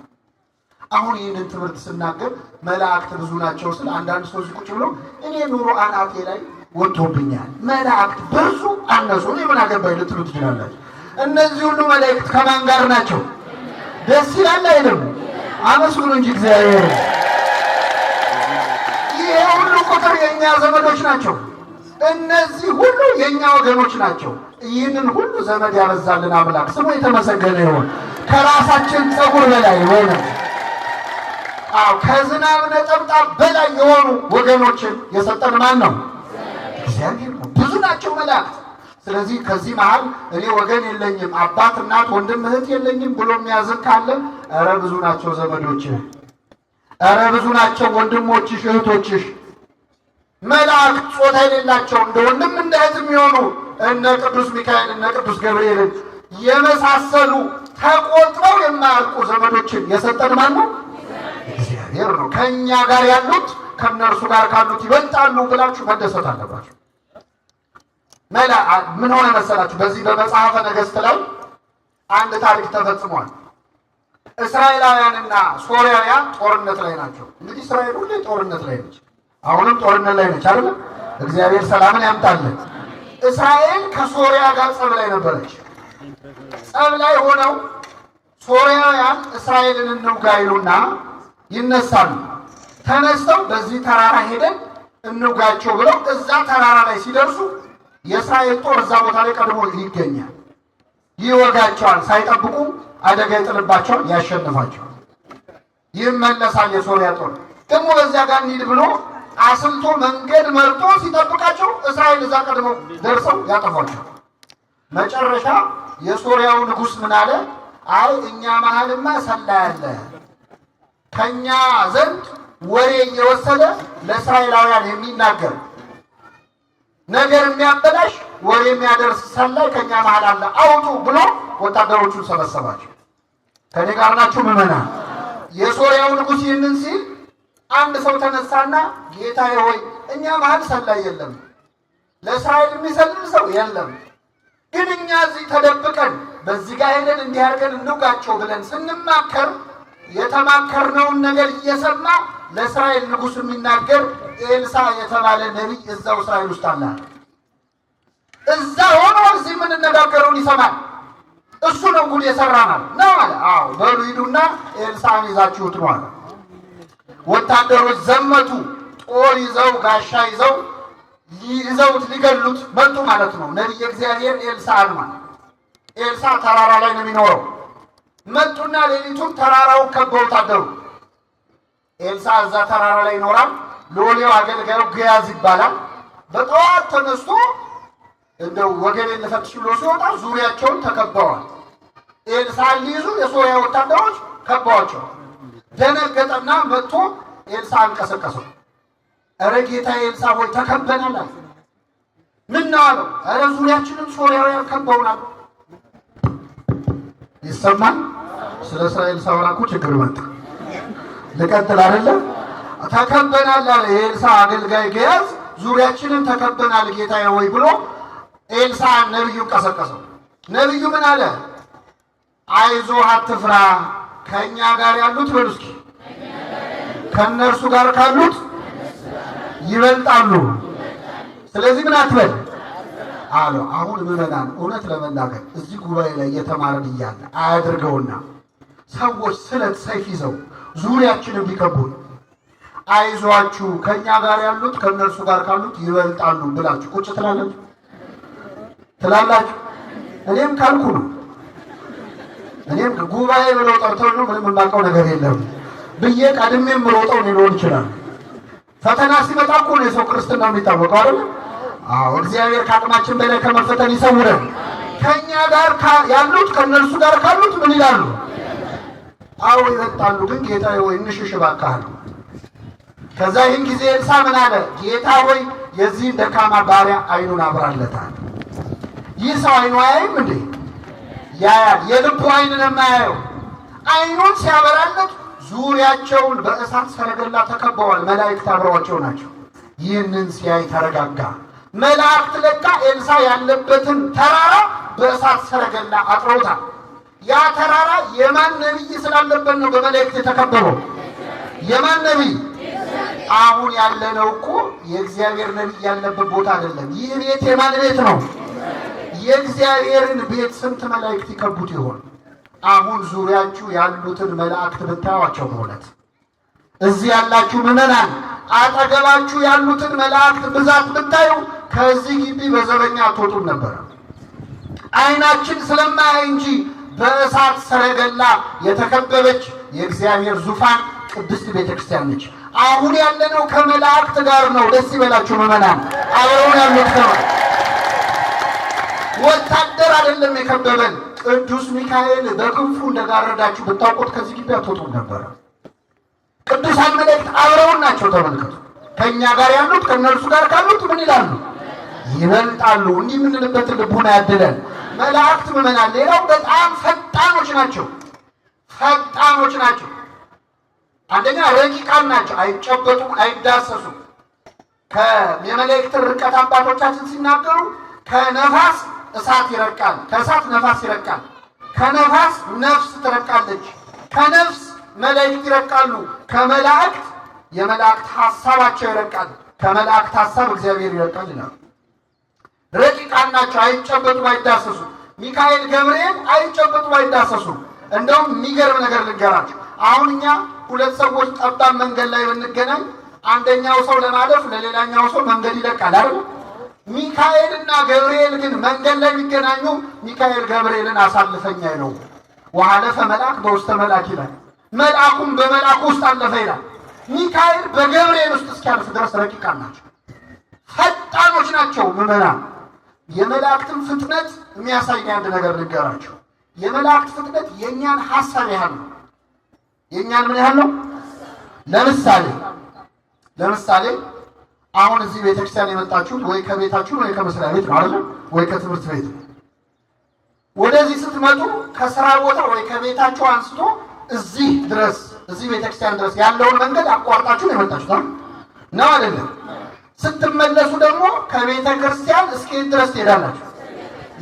አሁን ይህንን ትምህርት ስናገር መላእክት ብዙ ናቸው ስለ አንዳንድ ሰዎች ቁጭ ብሎ እኔ ኑሮ አናቴ ላይ ወጥቶብኛል፣ መላእክት ብዙ አነሱ እኔ ምን አገባኝ ልትሉ ትችላላችሁ። እነዚህ ሁሉ መላእክት ከማን ጋር ናቸው? ደስ ይላል አይደለም? አመስግኑ እንጂ እግዚአብሔር። ይሄ ሁሉ ቁጥር የእኛ ዘመዶች ናቸው። እነዚህ ሁሉ የእኛ ወገኖች ናቸው። ይህንን ሁሉ ዘመድ ያበዛልን አምላክ ስሙ የተመሰገነ ይሁን። ከራሳችን ፀጉር በላይ የሆነ ከዝናብ ነጠብጣብ በላይ የሆኑ ወገኖችን የሰጠን ማን ነው? እግዚአብሔር ነው። ብዙ ናቸው መላእክት። ስለዚህ ከዚህ መሃል እኔ ወገን የለኝም፣ አባት እናት፣ ወንድም እህት የለኝም ብሎ የሚያዝን ካለ ኧረ ብዙ ናቸው ዘመዶችህ፣ ኧረ ብዙ ናቸው ወንድሞችሽ እህቶችሽ። መላእክት ጾታ የሌላቸው እንደ ወንድም እንደ እህት የሚሆኑ እነ ቅዱስ ሚካኤል እነ ቅዱስ ገብርኤልን የመሳሰሉ ተቆጥረው የማያልቁ ዘመዶችን የሰጠን ማን ነው? እግዚአብሔር ነው። ከእኛ ጋር ያሉት ከእነርሱ ጋር ካሉት ይበልጣሉ ብላችሁ መደሰት አለባችሁ። ምን ሆነ መሰላችሁ? በዚህ በመጽሐፈ ነገሥት ላይ አንድ ታሪክ ተፈጽሟል። እስራኤላውያንና ሶርያውያን ጦርነት ላይ ናቸው። እንግዲህ እስራኤል ሁሌ ጦርነት ላይ ነች። አሁንም ጦርነት ላይ ነች አይደል? እግዚአብሔር ሰላምን ያምጣልን። እስራኤል ከሶርያ ጋር ጸብ ላይ ነበረች። ጸብ ላይ ሆነው ሶርያውያን እስራኤልን እንውጋ ይሉና ይነሳሉ። ተነስተው በዚህ ተራራ ሄደን እንውጋቸው ብለው እዛ ተራራ ላይ ሲደርሱ የእስራኤል ጦር እዛ ቦታ ላይ ቀድሞ ይገኛል። ይወጋቸዋል። ሳይጠብቁ አደጋ ይጥልባቸዋል፣ ያሸንፋቸዋል። ይመለሳል የሶርያ ጦር። ደግሞ በዚያ ጋር እንሂድ ብሎ አስልቶ መንገድ መርጦ ሲጠብቃቸው እስራኤል እዛ ቀድመው ደርሰው ያጠፏቸው። መጨረሻ የሶርያው ንጉሥ ምን አለ? አይ እኛ መሃልማ ሰላይ አለ፣ ከኛ ዘንድ ወሬ እየወሰደ ለእስራኤላውያን የሚናገር ነገር የሚያበላሽ ወሬ የሚያደርስ ሰላይ ከኛ መሃል አለ፣ አውጡ ብሎ ወታደሮቹን ሰበሰባቸው። ከኔ ጋር ናችሁ ምዕመናን? የሶርያው ንጉሥ ይህንን ሲል አንድ ሰው ተነሳና ጌታዬ ሆይ እኛ መሃል ሰላይ የለም፣ ለእስራኤል የሚሰልል ሰው የለም፣ ግን እኛ እዚህ ተደብቀን በዚህ ጋር ሄደን እንዲህ አድርገን እንውጋቸው ብለን ስንማከር የተማከርነውን ነገር እየሰማ ለእስራኤል ንጉሥ የሚናገር ኤልሳ የተባለ ነቢይ እዛው እስራኤል ውስጥ አለ። እዛ ሆኖ እዚህ የምንነጋገረውን ይሰማል። እሱ ነው ጉድ የሰራናል ነው አለ። አዎ በሉ ሂዱና ኤልሳን ይዛችሁት ነው አለ። ወታደሮች ዘመቱ። ጦር ይዘው ጋሻ ይዘውት ሊገሉት መጡ ማለት ነው። ነቢየ እግዚአብሔር ኤልሳ አልማ ኤልሳ ተራራ ላይ ነው የሚኖረው። መጡና ሌሊቱን ተራራውን ከበውት አደሩ። ኤልሳ እዛ ተራራ ላይ ይኖራል። ሎሌው አገልጋዩ ግያዝ ይባላል። በጠዋት ተነስቶ እንደው ወገቤን ልፈትሽ ብሎ ሲወጣ ዙሪያቸውን ተከበዋል። ኤልሳን ሊይዙ የሶርያ ወታደሮች ከበዋቸው። ደነገጠና መጥቶ ኤልሳ አንቀሰቀሰው። እረ ጌታ ኤልሳ ሆይ ተከበናል አለ። ምን ነው አለው። እረ ዙሪያችንን ሶርያውያን ከበውናል። ይሰማል። ስለ እስራኤል ሳወራ እኮ ችግር መጣ። ልቀጥል አይደለ? ተከበናል አለ የኤልሳ አገልጋይ ግያዝ። ዙሪያችንን ተከበናል ጌታዬ ሆይ ብሎ ኤልሳ ነብዩን ቀሰቀሰው። ነብዩ ምን አለ? አይዞህ አትፍራ፣ ከኛ ጋር ያሉት በሉ እስኪ ከነርሱ ጋር ካሉት ይበልጣሉ። ስለዚህ ምን አትበል አለው። አሁን ምዕመናን እውነት ለመናገር እዚህ ጉባኤ ላይ እየተማርን እያለ አያድርገውና ሰዎች ስለት ሰይፍ ይዘው ዙሪያችንን ቢከቡን አይዟችሁ ከኛ ጋር ያሉት ከነርሱ ጋር ካሉት ይበልጣሉ ብላችሁ ቁጭ ትላላችሁ? እኔም ካልኩ ነው። እኔም ጉባኤ ብለው ጠርተው ነው ምንም የማውቀው ነገር የለም ብዬ ቀድሜም ሮጠው ሊሆን ይችላል። ፈተና ሲመጣ እኮ ነው የሰው ክርስትና የሚታወቀው አይደል? አዎ እግዚአብሔር ከአቅማችን በላይ ከመፈተን ይሰውረን። ከኛ ጋር ያሉት ከነርሱ ጋር ካሉት ምን ይላሉ? አዎ ይበልጣሉ። ግን ጌታዬ ወይ እንሽሽ እባክህ። ከዛ ይህን ጊዜ ኤልሳ ምን አለ? ጌታ ሆይ የዚህ ደካማ ባሪያ አይኑን አብራለታል። ይህ ሰው አይኑ አያይም እንዴ? ያያል። የልቡ አይን ነው የማያየው። አይኑን ሲያበራለት ዙሪያቸውን በእሳት ሰረገላ ተከበዋል። መላእክት አብረዋቸው ናቸው። ይህንን ሲያይ ተረጋጋ። መላእክት ለካ ኤልሳ ያለበትን ተራራ በእሳት ሰረገላ አጥረውታል። ያ ተራራ የማን ነቢይ ስላለበት ነው በመላእክት የተከበበው? የማን ነቢይ? አሁን ያለነው እኮ የእግዚአብሔር ነቢይ ያለበት ቦታ አይደለም። ይህ ቤት የማን ቤት ነው? የእግዚአብሔርን ቤት ስንት መላእክት ይከቡት ይሆን? አሁን ዙሪያችሁ ያሉትን መላእክት ብታዩአቸው በእውነት እዚህ ያላችሁ ምዕመናን አጠገባችሁ ያሉትን መላእክት ብዛት ብታዩ ከዚህ ግቢ በዘበኛ አትወጡም ነበር። አይናችን ስለማያይ እንጂ በእሳት ሰረገላ የተከበበች የእግዚአብሔር ዙፋን ቅድስት ቤተክርስቲያን ነች። አሁን ያለነው ከመላእክት ጋር ነው። ደስ ይበላችሁ ምዕመናን። አብረውን ያሉት ነው። ወታደር አይደለም የከበበን። ቅዱስ ሚካኤል በክንፉ እንደጋረዳችሁ ብታውቁት ከዚህ ግቢ አትወጡም ነበር። ቅዱሳን መላእክት አብረውን ናቸው። ተመልከቱ። ከኛ ጋር ያሉት ከነርሱ ጋር ካሉት ምን ይላሉ? ይበልጣሉ። እንዲህ የምንልበትን ልቡና ያድለን። መላእክት ምዕመናን ሌላው በጣም ፈጣኖች ናቸው። ፈጣኖች ናቸው። አንደኛ ረቂቃን ናቸው። አይጨበጡም፣ አይዳሰሱም። የመላእክትን ርቀት አባቶቻችን ሲናገሩ ከነፋስ እሳት ይረቃል፣ ከእሳት ነፋስ ይረቃል፣ ከነፋስ ነፍስ ትረቃለች፣ ከነፍስ መላእክት ይረቃሉ፣ ከመላእክት የመላእክት ሐሳባቸው ይረቃል፣ ከመላእክት ሐሳብ እግዚአብሔር ይረቃል ይላሉ። ረቂቃን ናቸው። አይጨበጡም፣ አይዳሰሱም። ሚካኤል ገብርኤል አይጨበጡም፣ አይዳሰሱም። እንደውም የሚገርም ነገር ልንገራችሁ። አሁን እኛ ሁለት ሰዎች ጠባብ መንገድ ላይ ብንገናኝ አንደኛው ሰው ለማለፍ ለሌላኛው ሰው መንገድ ይለቃል አይደል? ሚካኤልና ገብርኤል ግን መንገድ ላይ የሚገናኙ ሚካኤል ገብርኤልን አሳልፈኝ አይለው። ወሐለፈ መልአክ በውስተ መልአክ ይላል። መልአኩም በመልአኩ ውስጥ አለፈ ይላል። ሚካኤል በገብርኤል ውስጥ እስኪያልፍ ድረስ ረቂቃን ናቸው፣ ፈጣኖች ናቸው። ምዕመናን የመላእክትን ፍጥነት የሚያሳይ አንድ ነገር ልንገራቸው። የመላእክት ፍጥነት የእኛን ሀሳብ ያህል ነው። የእኛን ምን ያህል ነው? ለምሳሌ አሁን እዚህ ቤተክርስቲያን የመጣችሁት ወይ ከቤታችሁ ወይ ከመስሪያ ቤት ነው አይደል? ወይ ከትምህርት ቤት። ወደዚህ ስትመጡ ከስራ ቦታ ወይ ከቤታችሁ አንስቶ እዚህ ድረስ እዚህ ቤተክርስቲያን ድረስ ያለውን መንገድ አቋርጣችሁ ነው የመጣችሁት ነው አይደለም? ስትመለሱ ደግሞ ከቤተ ክርስቲያን እስከ ድረስ ትሄዳላችሁ።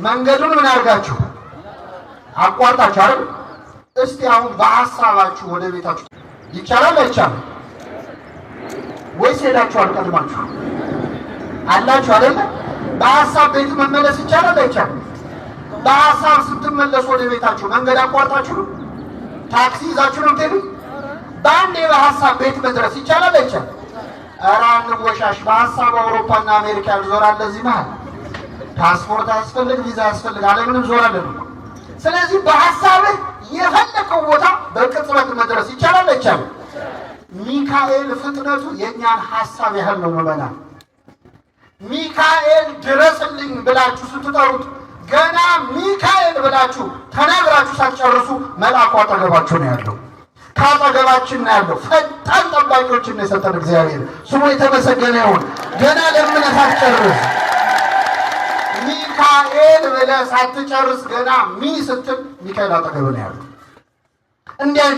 መንገዱን ምን አድርጋችሁ አቋርጣችሁ አይደል? እስቲ አሁን በሐሳባችሁ ወደ ቤታችሁ ይቻላል አይቻልም? ወይስ ሄዳችኋል? ቀድማችሁ አላችሁ አይደል? በሐሳብ ቤት መመለስ ይቻላል አይቻልም? በሐሳብ ስትመለሱ ወደ ቤታችሁ መንገድ አቋርጣችሁ ነው? ታክሲ ይዛችሁ ነው የምትሄዱት? በአንዴ በሐሳብ ቤት መድረስ ይቻላል አይቻልም? ኧረ አንወሻሽ። በሐሳብ አውሮፓና አሜሪካ ዞራለህ። እዚህ መሀል ፓስፖርት አያስፈልግ፣ ቪዛ አያስፈልግ፣ አለምንም ዞራለህ። ስለዚህ በሐሳብህ የፈለከው ቦታ በቅጽበት መድረስ ይቻላል አይቻልም? ሚካኤል ፍጥነቱ የእኛን ሐሳብ ያህል ነው። መመናል ሚካኤል ድረስልኝ ብላችሁ ስትጠሩት ገና ሚካኤል ብላችሁ ተናግራችሁ ሳትጨርሱ መልአኩ አጠገባችሁ ነው ያለው። ከአጠገባችን ነው ያለው። ፈጣን ጠባቂዎችን ነው የሰጠን እግዚአብሔር ስሙ የተመሰገነ ይሁን። ገና ለምነህ ሳትጨርስ ሚካኤል ብለህ ሳትጨርስ ገና ስትል ሚካኤል አጠገብ ነው ያለው።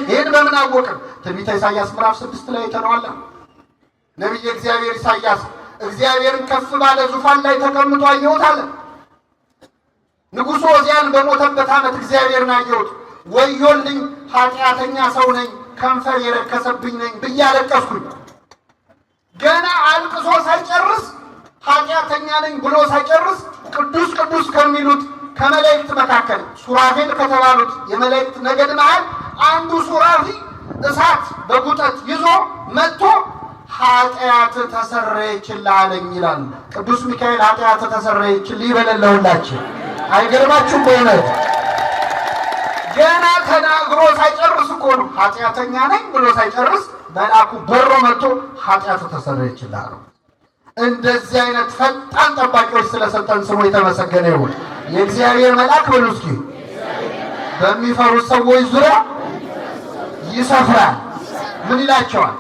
ይህን በምን አወቅን? ትንቢተ ኢሳይያስ ምዕራፍ 6 ላይ ተነዋላ። ነቢየ እግዚአብሔር ኢሳይያስ እግዚአብሔርን ከፍ ባለ ዙፋን ላይ ተቀምጦ አየሁት አለ። ንጉሡ ዖዝያን በሞተበት ዓመት እግዚአብሔርን አየሁት። ወዮልኝ ኃጢአተኛ ሰው ነኝ፣ ከንፈር የረከሰብኝ ነኝ ብዬ አለቀስኩኝ። ገና አልቅሶ ሳይጨርስ ኃጢአተኛ ነኝ ብሎ ሳይጨርስ ቅዱስ ቅዱስ ከሚሉት ከመላእክት መካከል ሱራፌል ከተባሉት የመላእክት ነገድ መሃል አንዱ ሱራፊ እሳት በጉጠት ይዞ መጥቶ ኃጢአት ተሰረየችልህ አለኝ ይላል። ቅዱስ ሚካኤል ኃጢአት ተሰረየችልህ ይበለን ለሁላችን። አይገርማችሁም? በእውነት ገና ተናግሮ ሳይጨርስ እኮ ነው ኃጢአተኛ ነኝ ብሎ ሳይጨርስ መልአኩ በሮ መጥቶ ኃጢአት ተሰረየችልህ አለው። እንደዚህ አይነት ፈጣን ጠባቂዎች ስለሰጠን ስሙ የተመሰገነ ይሁን። የእግዚአብሔር መልአክ በሉ እስኪ በሚፈሩት ሰዎች ዙሪያ ይሰፍራል። ምን ይላቸዋል?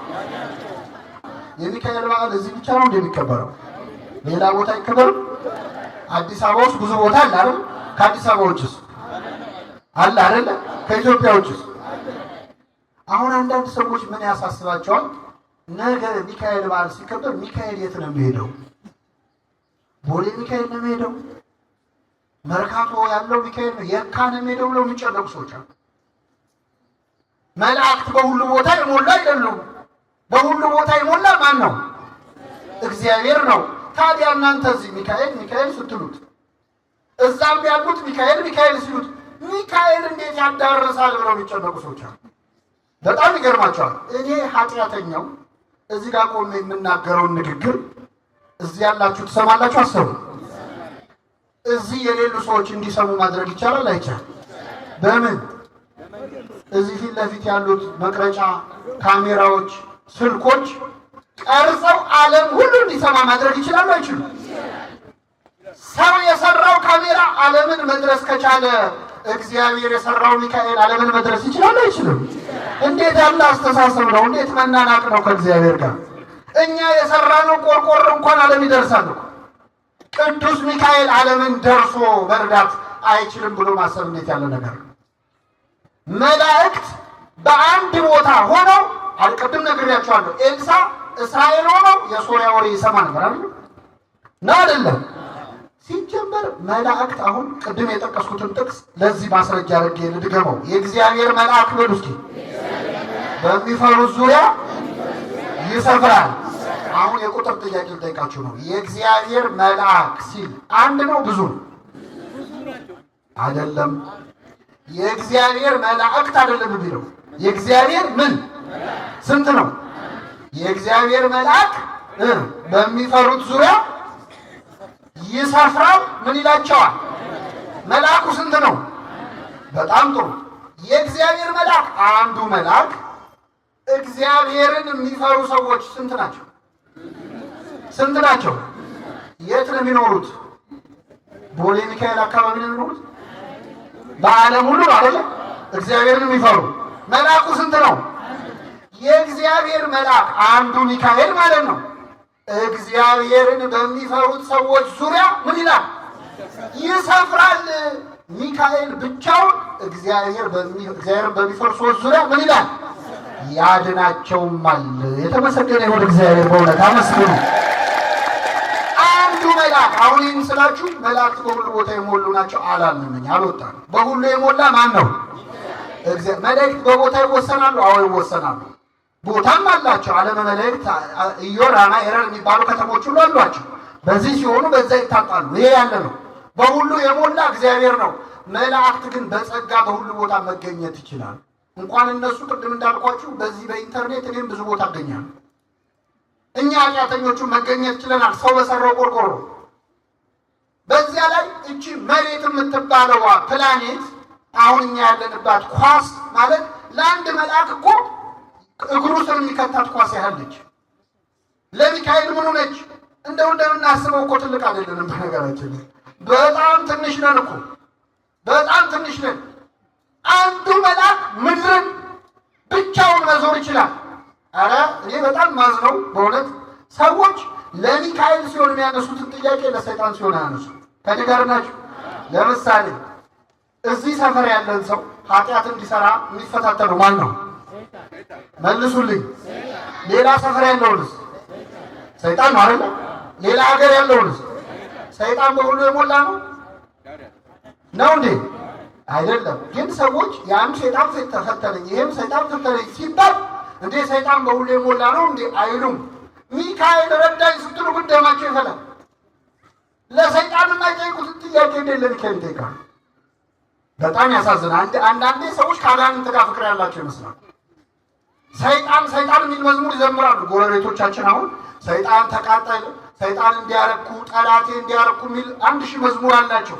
የሚካኤል በዓል እዚህ ብቻ ነው እንደሚከበረው? ሌላ ቦታ አይከበርም? አዲስ አበባ ውስጥ ብዙ ቦታ አለ አይደል? ከአዲስ አበባ ውጭስ አለ አይደል? ከኢትዮጵያ ውጭስ? አሁን አንዳንድ ሰዎች ምን ያሳስባቸዋል? ነገ ሚካኤል በዓል ሲከበር ሚካኤል የት ነው የሚሄደው? ቦሌ ሚካኤል ነው የሚሄደው? መርካቶ ያለው ሚካኤል ነው የካ ነው የሚሄደው ብለው የሚጨነቁ ሰዎች አሉ። መላእክት በሁሉ ቦታ የሞላ አይደሉም። በሁሉ ቦታ የሞላ ማን ነው? እግዚአብሔር ነው። ታዲያ እናንተ እዚህ ሚካኤል ሚካኤል ስትሉት እዛም ያሉት ሚካኤል ሚካኤል ሲሉት ሚካኤል እንዴት ያዳርሳል ብለው የሚጨነቁ ሰዎች አሉ። በጣም ይገርማቸዋል። እኔ ኃጢአተኛው እዚህ ጋር ቆሜ የምናገረውን ንግግር እዚህ ያላችሁ ትሰማላችሁ? አሰቡ። እዚህ የሌሉ ሰዎች እንዲሰሙ ማድረግ ይቻላል አይቻልም? በምን? እዚህ ፊት ለፊት ያሉት መቅረጫ ካሜራዎች፣ ስልኮች ቀርጸው ዓለም ሁሉ እንዲሰማ ማድረግ ይችላሉ አይችሉም? ሰው የሰራው ካሜራ ዓለምን መድረስ ከቻለ እግዚአብሔር የሰራው ሚካኤል ዓለምን መድረስ ይችላል አይችልም? እንዴት ያለ አስተሳሰብ ነው! እንዴት መናናቅ ነው ከእግዚአብሔር ጋር! እኛ የሰራነው ቆርቆሮ እንኳን ዓለም ይደርሳል እኮ። ቅዱስ ሚካኤል ዓለምን ደርሶ መርዳት አይችልም ብሎ ማሰብ እንዴት ያለ ነገር ነው! መላእክት በአንድ ቦታ ሆነው አልቀድም ነግሬያቸዋለሁ። ኤልሳ እስራኤል ሆነው የሶሪያ ወሬ ይሰማ ነበር አይደል? ነው አይደለም? ሲጀመር መላእክት አሁን ቅድም የጠቀስኩትን ጥቅስ ለዚህ ማስረጃ አድርጌ ልድገመው። የእግዚአብሔር መልአክ በሉ እስኪ በሚፈሩት ዙሪያ ይሰፍራል። አሁን የቁጥር ጥያቄ ልጠይቃችሁ ነው። የእግዚአብሔር መልአክ ሲል አንድ ነው ብዙ ነው? አይደለም። የእግዚአብሔር መላእክት አይደለም የሚለው የእግዚአብሔር ምን ስንት ነው? የእግዚአብሔር መልአክ በሚፈሩት ዙሪያ ይሰፍራል። ምን ይላቸዋል? መልአኩ ስንት ነው? በጣም ጥሩ። የእግዚአብሔር መልአክ አንዱ መልአክ እግዚአብሔርን የሚፈሩ ሰዎች ስንት ናቸው? ስንት ናቸው? የት ነው የሚኖሩት? ቦሌ ሚካኤል አካባቢ ነው የሚኖሩት? በዓለም ሁሉ አይደለም እግዚአብሔርን የሚፈሩ መልአኩ ስንት ነው? የእግዚአብሔር መልአክ አንዱ ሚካኤል ማለት ነው። እግዚአብሔርን በሚፈሩት ሰዎች ዙሪያ ምን ይላል? ይሰፍራል። ሚካኤል ብቻውን እግዚአብሔርን በሚፈሩ ሰዎች ዙሪያ ምን ይላል? ያድናቸውማል። የተመሰገነ ይሁን እግዚአብሔር። በእውነት አመስግኑ። አንዱ መልአክ አሁን ይህን ስላችሁ መላእክት በሁሉ ቦታ የሞሉ ናቸው አላልንም፣ አልወጣም። በሁሉ የሞላ ማን ነው? መላእክት በቦታ ይወሰናሉ? አዎ ይወሰናሉ። ቦታም አላቸው። ዓለመ መላእክት ኢዮር፣ ራማ፣ ኤረር የሚባሉ ከተሞች ሁሉ አሏቸው። በዚህ ሲሆኑ በዛ ይታጣሉ። ይሄ ያለ ነው። በሁሉ የሞላ እግዚአብሔር ነው። መላእክት ግን በጸጋ በሁሉ ቦታ መገኘት ይችላል። እንኳን እነሱ ቅድም እንዳልኳችሁ በዚህ በኢንተርኔት እኔም ብዙ ቦታ አገኛለሁ። እኛ ኃጢአተኞቹ መገኘት ችለናል። ሰው በሰራው ቆርቆሮ። በዚያ ላይ እቺ መሬት የምትባለዋ ፕላኔት አሁን እኛ ያለንባት ኳስ ማለት ለአንድ መልአክ እኮ እግሩ ስር የሚከታት ኳስ ያህልች። ለሚካኤል ምኑ ነች? እንደምናስበው እኮ ትልቅ አይደለንም። በነገራችን በጣም ትንሽ ነን እኮ በጣም ትንሽ ነን። አንዱ መልአክ ምድርን ብቻውን መዞር ይችላል። አረ እኔ በጣም ማዝነው በእውነት ሰዎች ለሚካኤል ሲሆን የሚያነሱትን ጥያቄ ለሰይጣን ሲሆን ያነሱ። ከኔ ጋር ናችሁ? ለምሳሌ እዚህ ሰፈር ያለን ሰው ኃጢአት እንዲሰራ የሚፈታተነው ማን ነው? መልሱልኝ። ሌላ ሰፈር ያለውንስ? ሰይጣን ነው አይደል? ሌላ ሀገር ያለውንስ? ሰይጣን በሁሉ የሞላ ነው ነው እንዴ? አይደለም። ግን ሰዎች ያን ሰይጣን ተፈተነኝ ይሄም ሰይጣን ተፈተነኝ ሲባል እንዴ ሰይጣን በሁሉ የሞላ ነው እንዴ አይሉም። ሚካኤል ረዳኝ ስትሉ ግን ደማቸው ይፈላል። ለሰይጣን የማይጠይቁት ጥያቄ እንዴ ለሚካኤል ይጠይቃሉ። በጣም ያሳዝናል። አንዳንዴ ሰዎች ከአጋንንት ጋር ፍቅር ያላቸው ይመስላል። ሰይጣን የሚል መዝሙር ይዘምራሉ ጎረቤቶቻችን። አሁን ሰይጣን ተቃጠለ፣ ሰይጣን እንዲያረኩ፣ ጠላቴ እንዲያረኩ የሚል 1000 መዝሙር አላቸው።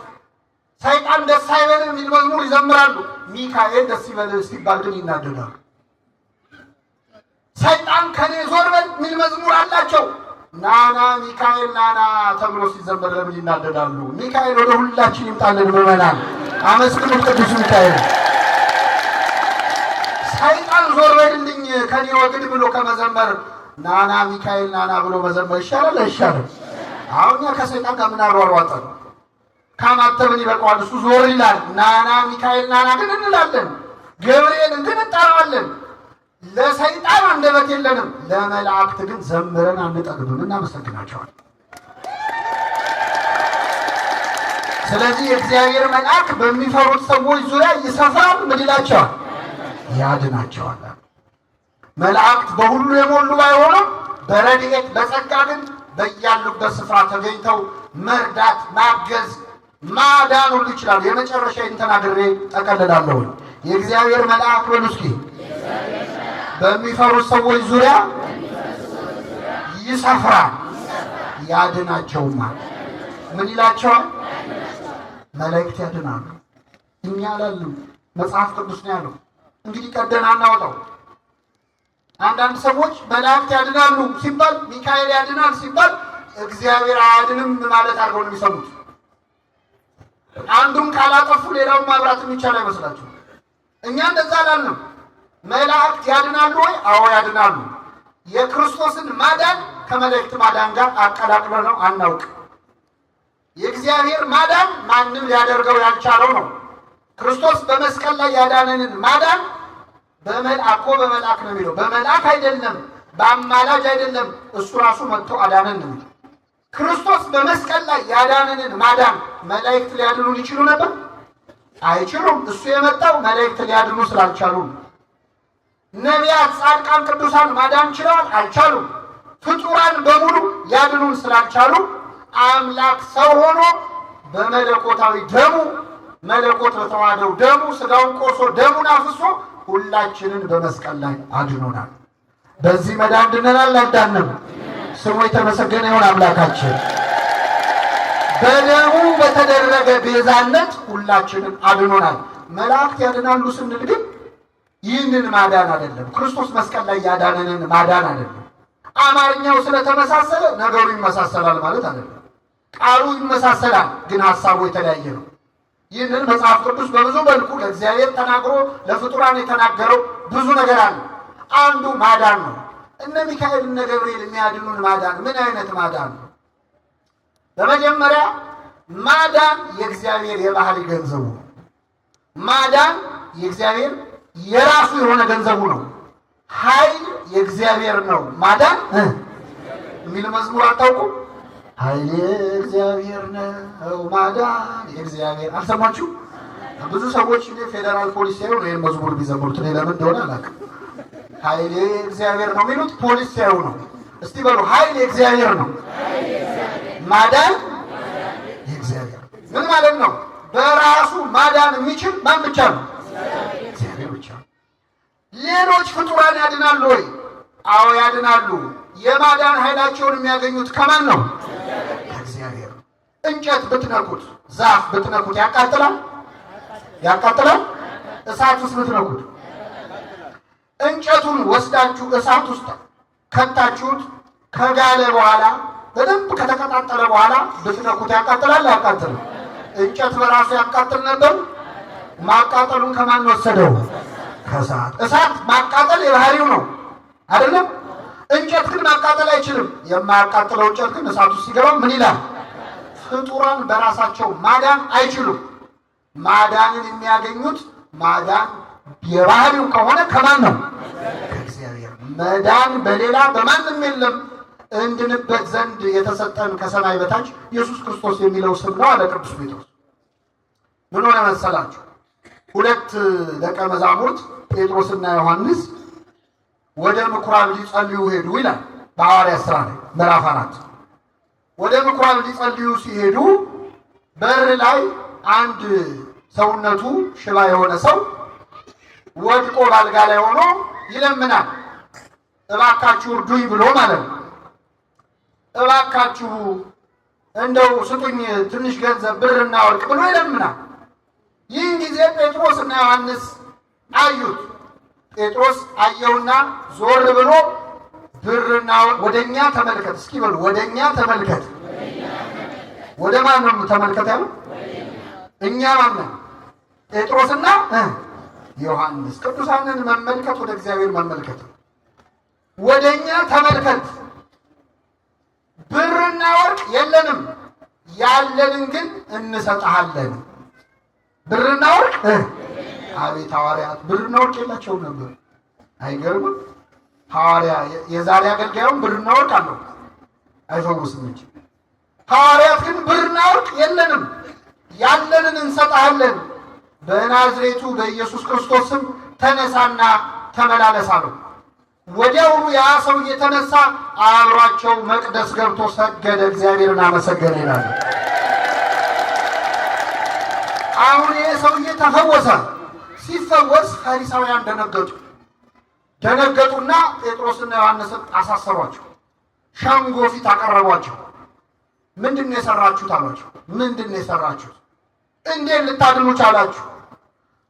ሰይጣን ደስ አይበል የሚል መዝሙር ይዘምራሉ። ሚካኤል ደስ ይበል ሲባል ግን ይናደዳሉ። ሰይጣን ከኔ ዞር በል የሚል መዝሙር አላቸው። ናና ሚካኤል ናና ተብሎ ሲዘመር ለምን ይናደዳሉ? ሚካኤል ወደ ሁላችን ይምጣልን። ምዕመናን አመስግኑት ቅዱስ ሚካኤል። ሰይጣን ዞር በልልኝ ከኔ ወግድ ብሎ ከመዘመር ናና ሚካኤል ናና ብሎ መዘመር ይሻላል አይሻልም? አሁን ከሰይጣን ጋር ምን አሯሯጠን? ካማተብን ይበቃዋል። እሱ ዞር ይላል። ናና ሚካኤል ናና ግን እንላለን። ገብርኤልን ግን እንጠራዋለን። ለሰይጣን አንደበት የለንም። ለመላእክት ግን ዘምረን አንጠግብም፣ እናመሰግናቸዋለን። ስለዚህ የእግዚአብሔር መልአክ በሚፈሩት ሰዎች ዙሪያ ይሰፍራል። ምን ይላቸዋል? ያድናቸዋል። መላእክት በሁሉ የሞሉ ባይሆኑም በረድኤት በጸጋ ግን በያሉበት ስፍራ ተገኝተው መርዳት፣ ማገዝ፣ ማዳን ሁሉ ይችላሉ። የመጨረሻ ተናግሬ ጠቀልላለሁ። የእግዚአብሔር መልአክ በሉ እስኪ በሚፈሩት ሰዎች ዙሪያ ይሰፍራል፣ ያድናቸውማል። ምን ይላቸዋል? መላእክት ያድናሉ። እኛ አላልንም፣ መጽሐፍ ቅዱስ ነው ያለው። እንግዲህ ቀደን አናወጣው። አንዳንድ ሰዎች መላእክት ያድናሉ ሲባል ሚካኤል ያድናል ሲባል እግዚአብሔር አያድንም ማለት አድርገው ነው የሚሰሙት። አንዱን ካላጠፉ ሌላውን ማብራት የሚቻል አይመስላችሁ? እኛ እንደዛ አላልንም። መላእክት ያድናሉ ወይ? አዎ ያድናሉ። የክርስቶስን ማዳን ከመላእክት ማዳን ጋር አቀላቅለ ነው አናውቅ። የእግዚአብሔር ማዳን ማንም ሊያደርገው ያልቻለው ነው። ክርስቶስ በመስቀል ላይ ያዳነንን ማዳን በመልአክ ነው የሚለው። በመልአክ አይደለም፣ በአማላጅ አይደለም፣ እሱ ራሱ መጥቶ አዳነን ነው። ክርስቶስ በመስቀል ላይ ያዳነንን ማዳን መላእክት ሊያድኑን ይችሉ ነበር? አይችሉም። እሱ የመጣው መላእክት ሊያድኑ ስላልቻሉ። ነቢያት፣ ጻድቃን፣ ቅዱሳን ማዳን ችለዋል? አልቻሉም። ፍጡራን በሙሉ ሊያድኑን ስላልቻሉ አምላክ ሰው ሆኖ በመለኮታዊ ደሙ መለኮት በተዋህደው ደሙ ስጋውን ቆርሶ ደሙን አፍሶ ሁላችንን በመስቀል ላይ አድኖናል። በዚህ መዳን ድነናል። አልዳንም። ስሙ የተመሰገነ ይሁን አምላካችን። በደሙ በተደረገ ቤዛነት ሁላችንን አድኖናል። መላእክት ያድናሉ ስንል ግን ይህንን ማዳን አይደለም። ክርስቶስ መስቀል ላይ ያዳነንን ማዳን አይደለም። አማርኛው ስለተመሳሰለ ነገሩ ይመሳሰላል ማለት አይደለም። ቃሉ ይመሳሰላል፣ ግን ሐሳቡ የተለያየ ነው። ይህንን መጽሐፍ ቅዱስ በብዙ መልኩ ለእግዚአብሔር ተናግሮ ለፍጡራን የተናገረው ብዙ ነገር አለ። አንዱ ማዳን ነው። እነ ሚካኤል እነ ገብርኤል የሚያድኑን ማዳን ምን አይነት ማዳን ነው? በመጀመሪያ ማዳን የእግዚአብሔር የባህሪ ገንዘቡ ነው። ማዳን የእግዚአብሔር የራሱ የሆነ ገንዘቡ ነው። ኃይል የእግዚአብሔር ነው። ማዳን የሚል መዝሙር አታውቁም? ኃይል የእግዚአብሔር ነው፣ ማዳን የእግዚአብሔር። አልሰማችሁ? ብዙ ሰዎች ፌዴራል ፖሊስ ሲያዩ ነው ይህን መዝሙር ቢዘምሩት። እኔ ለምን እንደሆነ አላውቅም። ኃይል የእግዚአብሔር ነው የሚሉት ፖሊስ ሲያዩ ነው። እስቲ በሉ ኃይል የእግዚአብሔር ነው፣ ማዳን የእግዚአብሔር። ምን ማለት ነው? በራሱ ማዳን የሚችል ማን ብቻ ነው? እግዚአብሔር ብቻ። ሌሎች ፍጡራን ያድናሉ ወይ? አዎ ያድናሉ። የማዳን ኃይላቸውን የሚያገኙት ከማን ነው? ከእግዚአብሔር። እንጨት ብትነኩት፣ ዛፍ ብትነኩት ያቃጥላል? ያቃጥላል? እሳት ውስጥ ብትነኩት፣ እንጨቱን ወስዳችሁ እሳት ውስጥ ከታችሁት ከጋለ በኋላ በደንብ ከተቀጣጠለ በኋላ ብትነኩት ያቃጥላል? ያቃጥላል? እንጨት በራሱ ያቃጥል ነበር? ማቃጠሉን ከማን ወሰደው? ከእሳት። እሳት ማቃጠል የባህሪው ነው አይደለም? እንጨት ግን ማቃጠል አይችልም። የማያቃጥለው እንጨት ግን እሳት ውስጥ ሲገባ ምን ይላል? ፍጡራን በራሳቸው ማዳን አይችሉም። ማዳንን የሚያገኙት ማዳን የባህሪው ከሆነ ከማን ነው? ከእግዚአብሔር። መዳን በሌላ በማንም የለም። እንድንበት ዘንድ የተሰጠን ከሰማይ በታች ኢየሱስ ክርስቶስ የሚለው ስም ነው አለ ቅዱስ ጴጥሮስ። ምን ሆነ መሰላችሁ? ሁለት ደቀ መዛሙርት ጴጥሮስና ዮሐንስ ወደ ምኩራብ ሊጸልዩ ሄዱ ይላል በሐዋርያት ሥራ ላይ ምዕራፍ 4። ወደ ምኩራብ ሊጸልዩ ሲሄዱ በር ላይ አንድ ሰውነቱ ሽባ የሆነ ሰው ወድቆ ባልጋ ላይ ሆኖ ይለምናል። እባካችሁ እርዱኝ ብሎ ማለት ነው። እባካችሁ እንደው ስጡኝ ትንሽ ገንዘብ ብርና ወርቅ ብሎ ይለምናል። ይህን ጊዜ ጴጥሮስና ዮሐንስ አዩት። ጴጥሮስ አየውና ዞር ብሎ ብርና ወደኛ ተመልከት፣ እስኪ በሉ ወደኛ ተመልከት። ወደ ማን ነው ተመልከት ያለው? እኛ ማን ነው? ጴጥሮስና ዮሐንስ። ቅዱሳንን መመልከት ወደ እግዚአብሔር መመልከት። ወደኛ ተመልከት። ብርና ወርቅ የለንም፣ ያለንን ግን እንሰጥሃለን። ብርና ወርቅ አቤት ሐዋርያት ብርና ወርቅ የላቸውም ነበር። አይገርምም? ሐዋርያ የዛሬ አገልጋዩም ብርና ወርቅ አለው አይፈውስም እንጂ። ሐዋርያት ግን ብርና ወርቅ የለንም፣ ያለንን እንሰጥሃለን፣ በናዝሬቱ በኢየሱስ ክርስቶስ ስም ተነሳና ተመላለስ አለው። ወዲያውኑ ያ ሰው የተነሳ አብሯቸው መቅደስ ገብቶ ሰገደ፣ እግዚአብሔርን አመሰገነ ይላል። አሁን ይህ ሰውዬ ተፈወሰ። ሲፈወስ ፈሪሳውያን ደነገጡና ጴጥሮስና ዮሐንስን አሳሰሯቸው። ሸንጎ ፊት አቀረቧቸው። ምንድን ነው የሰራችሁት አሏቸው። ምንድን ነው የሰራችሁት? እንዴት ልታድኑ ቻላችሁ?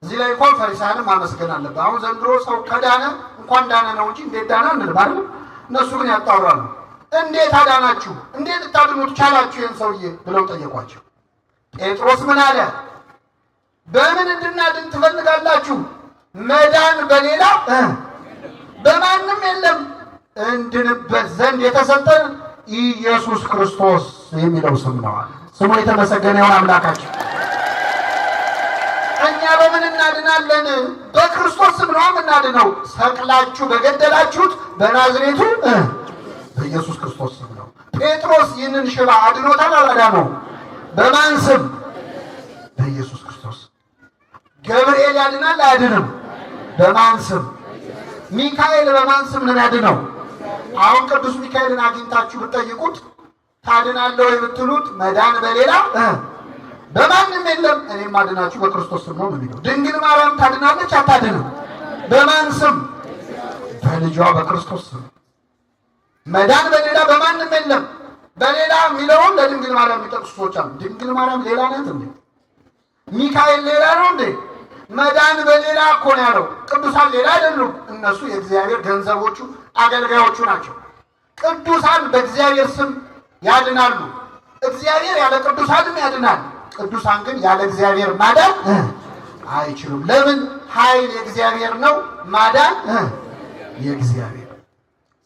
እዚህ ላይ እንኳን ፈሪሳውያንን ማመስገን አለበት። አሁን ዘንድሮ ሰው ከዳነ እንኳን ዳነ ነው እንጂ እንዴት ዳነ እንልም አይደል? እነሱ ግን ያጣራሉ። እንዴት አዳናችሁ? እንዴት ልታድኑት ቻላችሁ ይህን ሰውዬ ብለው ጠየቋቸው። ጴጥሮስ ምን አለ? በምን እንድናድን ትፈልጋላችሁ? መዳን በሌላ በማንም የለም፣ እንድንበት ዘንድ የተሰጠን ኢየሱስ ክርስቶስ የሚለው ስም ነው አለ። ስሙ የተመሰገነ ይሁን አምላካችን። እኛ በምን እናድናለን? በክርስቶስ ስም ነው የምናድነው። ሰቅላችሁ በገደላችሁት በናዝሬቱ በኢየሱስ ክርስቶስ ስም ነው። ጴጥሮስ ይህንን ሽባ አድኖታል አላዳነው? በማን ስም? በኢየሱስ ክርስቶስ። ገብርኤል ያድናል አያድንም? በማን ስም? ሚካኤል በማን ስም ነው ያድነው? አሁን ቅዱስ ሚካኤልን አግኝታችሁ ብትጠይቁት ታድናለህ ወይ ብትሉት መዳን በሌላ በማንም የለም፣ እኔም አድናችሁ በክርስቶስ ስም ነው የሚለው። ድንግል ማርያም ታድናለች አታድንም? በማን ስም? በልጇ በክርስቶስ ስም። መዳን በሌላ በማንም የለም። በሌላ የሚለውን ለድንግል ማርያም የሚጠቅሱ ሰዎች አሉ። ድንግል ማርያም ሌላ ናት እንዴ? ሚካኤል ሌላ ነው እንዴ? መዳን በሌላ እኮ ነው ያለው። ቅዱሳን ሌላ አይደሉም። እነሱ የእግዚአብሔር ገንዘቦቹ አገልጋዮቹ ናቸው። ቅዱሳን በእግዚአብሔር ስም ያድናሉ። እግዚአብሔር ያለ ቅዱሳንም ያድናል። ቅዱሳን ግን ያለ እግዚአብሔር ማዳን አይችሉም። ለምን? ኃይል የእግዚአብሔር ነው፣ ማዳን የእግዚአብሔር።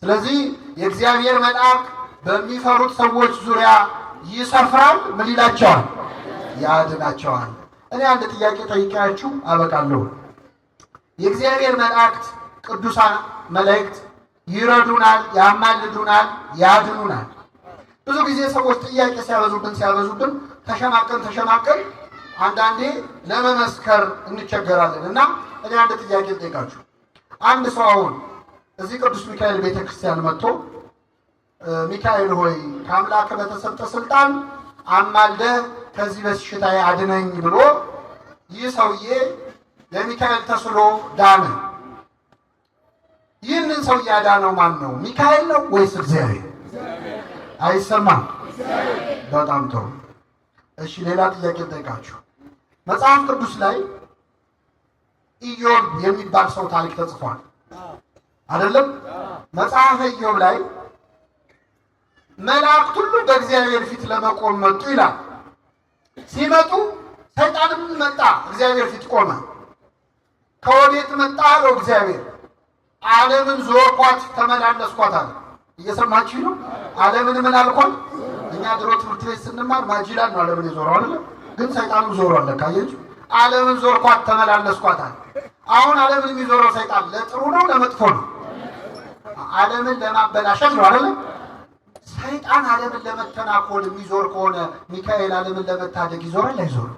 ስለዚህ የእግዚአብሔር መልአክ በሚፈሩት ሰዎች ዙሪያ ይሰፍራል። ምን ይላቸዋል? ያድናቸዋል። እኔ አንድ ጥያቄ ጠይቄያችሁ አበቃለሁ። የእግዚአብሔር መላእክት ቅዱሳን መላእክት ይረዱናል፣ ያማልዱናል፣ ያድኑናል። ብዙ ጊዜ ሰዎች ጥያቄ ሲያበዙብን ተሸማቀን አንዳንዴ ለመመስከር እንቸገራለን። እና እኔ አንድ ጥያቄ ጠይቃችሁ፣ አንድ ሰው አሁን እዚህ ቅዱስ ሚካኤል ቤተክርስቲያን መጥቶ ሚካኤል ሆይ ከአምላክ በተሰጠ ስልጣን አማልደህ ከዚህ በሽታ አድነኝ ብሎ ይህ ሰውዬ ለሚካኤል ተስሎ ዳነ። ይህንን ሰው ያዳነው ማን ነው? ሚካኤል ነው ወይስ እግዚአብሔር? አይሰማም። በጣም ጥሩ። እሺ ሌላ ጥያቄ ጠይቃችሁ፣ መጽሐፍ ቅዱስ ላይ ኢዮብ የሚባል ሰው ታሪክ ተጽፏል አይደለም? መጽሐፈ ኢዮብ ላይ መላእክት ሁሉ በእግዚአብሔር ፊት ለመቆም መጡ ይላል። ሲመጡ ሰይጣንም መጣ፣ እግዚአብሔር ፊት ቆመ። ከወዴት መጣ አለው እግዚአብሔር። ዓለምን ዞርኳት ተመላለስኳት አለ። እየሰማችሁ ነው? ዓለምን ምን አልኳት? እኛ ድሮ ትምህርት ቤት ስንማር ማጅላን ነው ዓለምን የዞረው አይደል? ግን ሰይጣኑ ዞሯል። ካያችሁ ዓለምን ዞርኳት ተመላለስኳት አለ። አሁን ዓለምን የሚዞረው ሰይጣን ለጥሩ ነው ለመጥፎ ነው? ዓለምን ለማበላሸት ነው አይደል? ሰይጣን ዓለምን ለመተናኮል የሚዞር ከሆነ ሚካኤል ዓለምን ለመታደግ ይዞራል አይዞርም?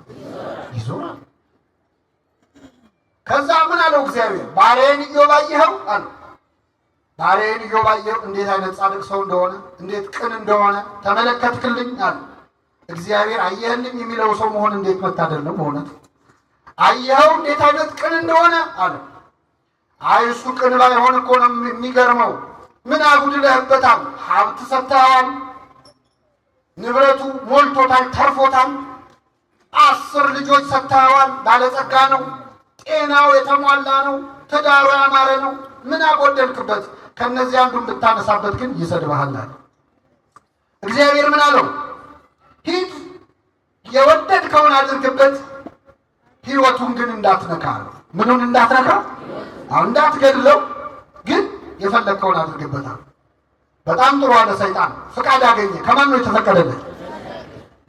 ይዞራል። ከዛ ምን አለው እግዚአብሔር? ባሪያዬን ኢዮብ አየኸው አለው። ባሪያዬን ኢዮብ አየኸው፣ እንዴት አይነት ጻድቅ ሰው እንደሆነ፣ እንዴት ቅን እንደሆነ ተመለከትክልኝ አለ እግዚአብሔር። አየህልኝ የሚለው ሰው መሆን እንዴት መታደል ነው በእውነት። አየኸው እንዴት አይነት ቅን እንደሆነ አለ። አይ እሱ ቅን ባይሆን እኮ ነው የሚገርመው። ምን አጉድለህበታል? ሀብት ሰጥተኸዋል፣ ንብረቱ ሞልቶታል፣ ተርፎታል። 10 ልጆች ሰጥተኸዋል፣ ባለጸጋ ነው። ጤናው የተሟላ ነው፣ ትዳሩ ያማረ ነው። ምን አጎደልክበት? ከነዚህ አንዱን ብታነሳበት ግን ይሰድብሃል አለ እግዚአብሔር። ምን አለው? ሂድ የወደድከውን አድርግበት፣ ህይወቱን ግን እንዳትነካ አለው። ምኑን እንዳትነካ? አሁን እንዳትገድለው፣ ግን የፈለግከውን አድርግበታል። በጣም ጥሩ አለ ሰይጣን። ፍቃድ አገኘ። ከማን ነው የተፈቀደለት?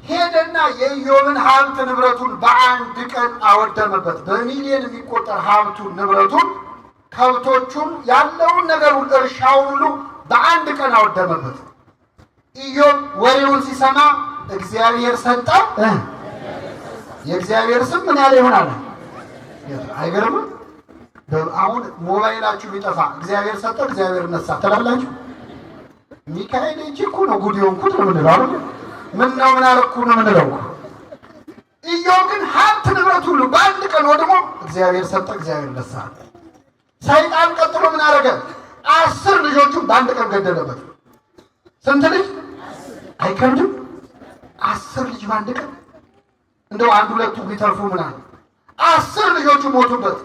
ሄደና የኢዮብን ሀብት ንብረቱን በአንድ ቀን አወደመበት። በሚሊዮን የሚቆጠር ሀብቱን ንብረቱን፣ ከብቶቹን፣ ያለውን ነገሩን፣ እርሻውን ሁሉ በአንድ ቀን አወደመበት። ኢዮብ ወሬውን ሲሰማ እግዚአብሔር ሰጠ፣ የእግዚአብሔር ስም ምን ያለ ይሆናል? አይገርምም? አሁን ሞባይላችሁ ቢጠፋ እግዚአብሔር ሰጠ እግዚአብሔር ነሳ ትላላችሁ? ሚካኤል እንጂ እኮ ነው ጉድ የሆንኩት ነው የምንለው አይደል? ምን ነው ምን አደረኩ ነው የምንለው። ኢዮብ ግን ሀብት ንብረት ሁሉ በአንድ ቀን ወድሞ እግዚአብሔር ሰጠ እግዚአብሔር ነሳ። ሰይጣን ቀጥሎ ምን አደረገ? 10 ልጆቹን በአንድ ቀን ገደለበት። ስንት ልጅ? አይከብድም? 10 ልጅ በአንድ ቀን። እንደው አንድ ሁለቱ ቢተርፉ ምናምን 10 ልጆቹ ሞቱበት።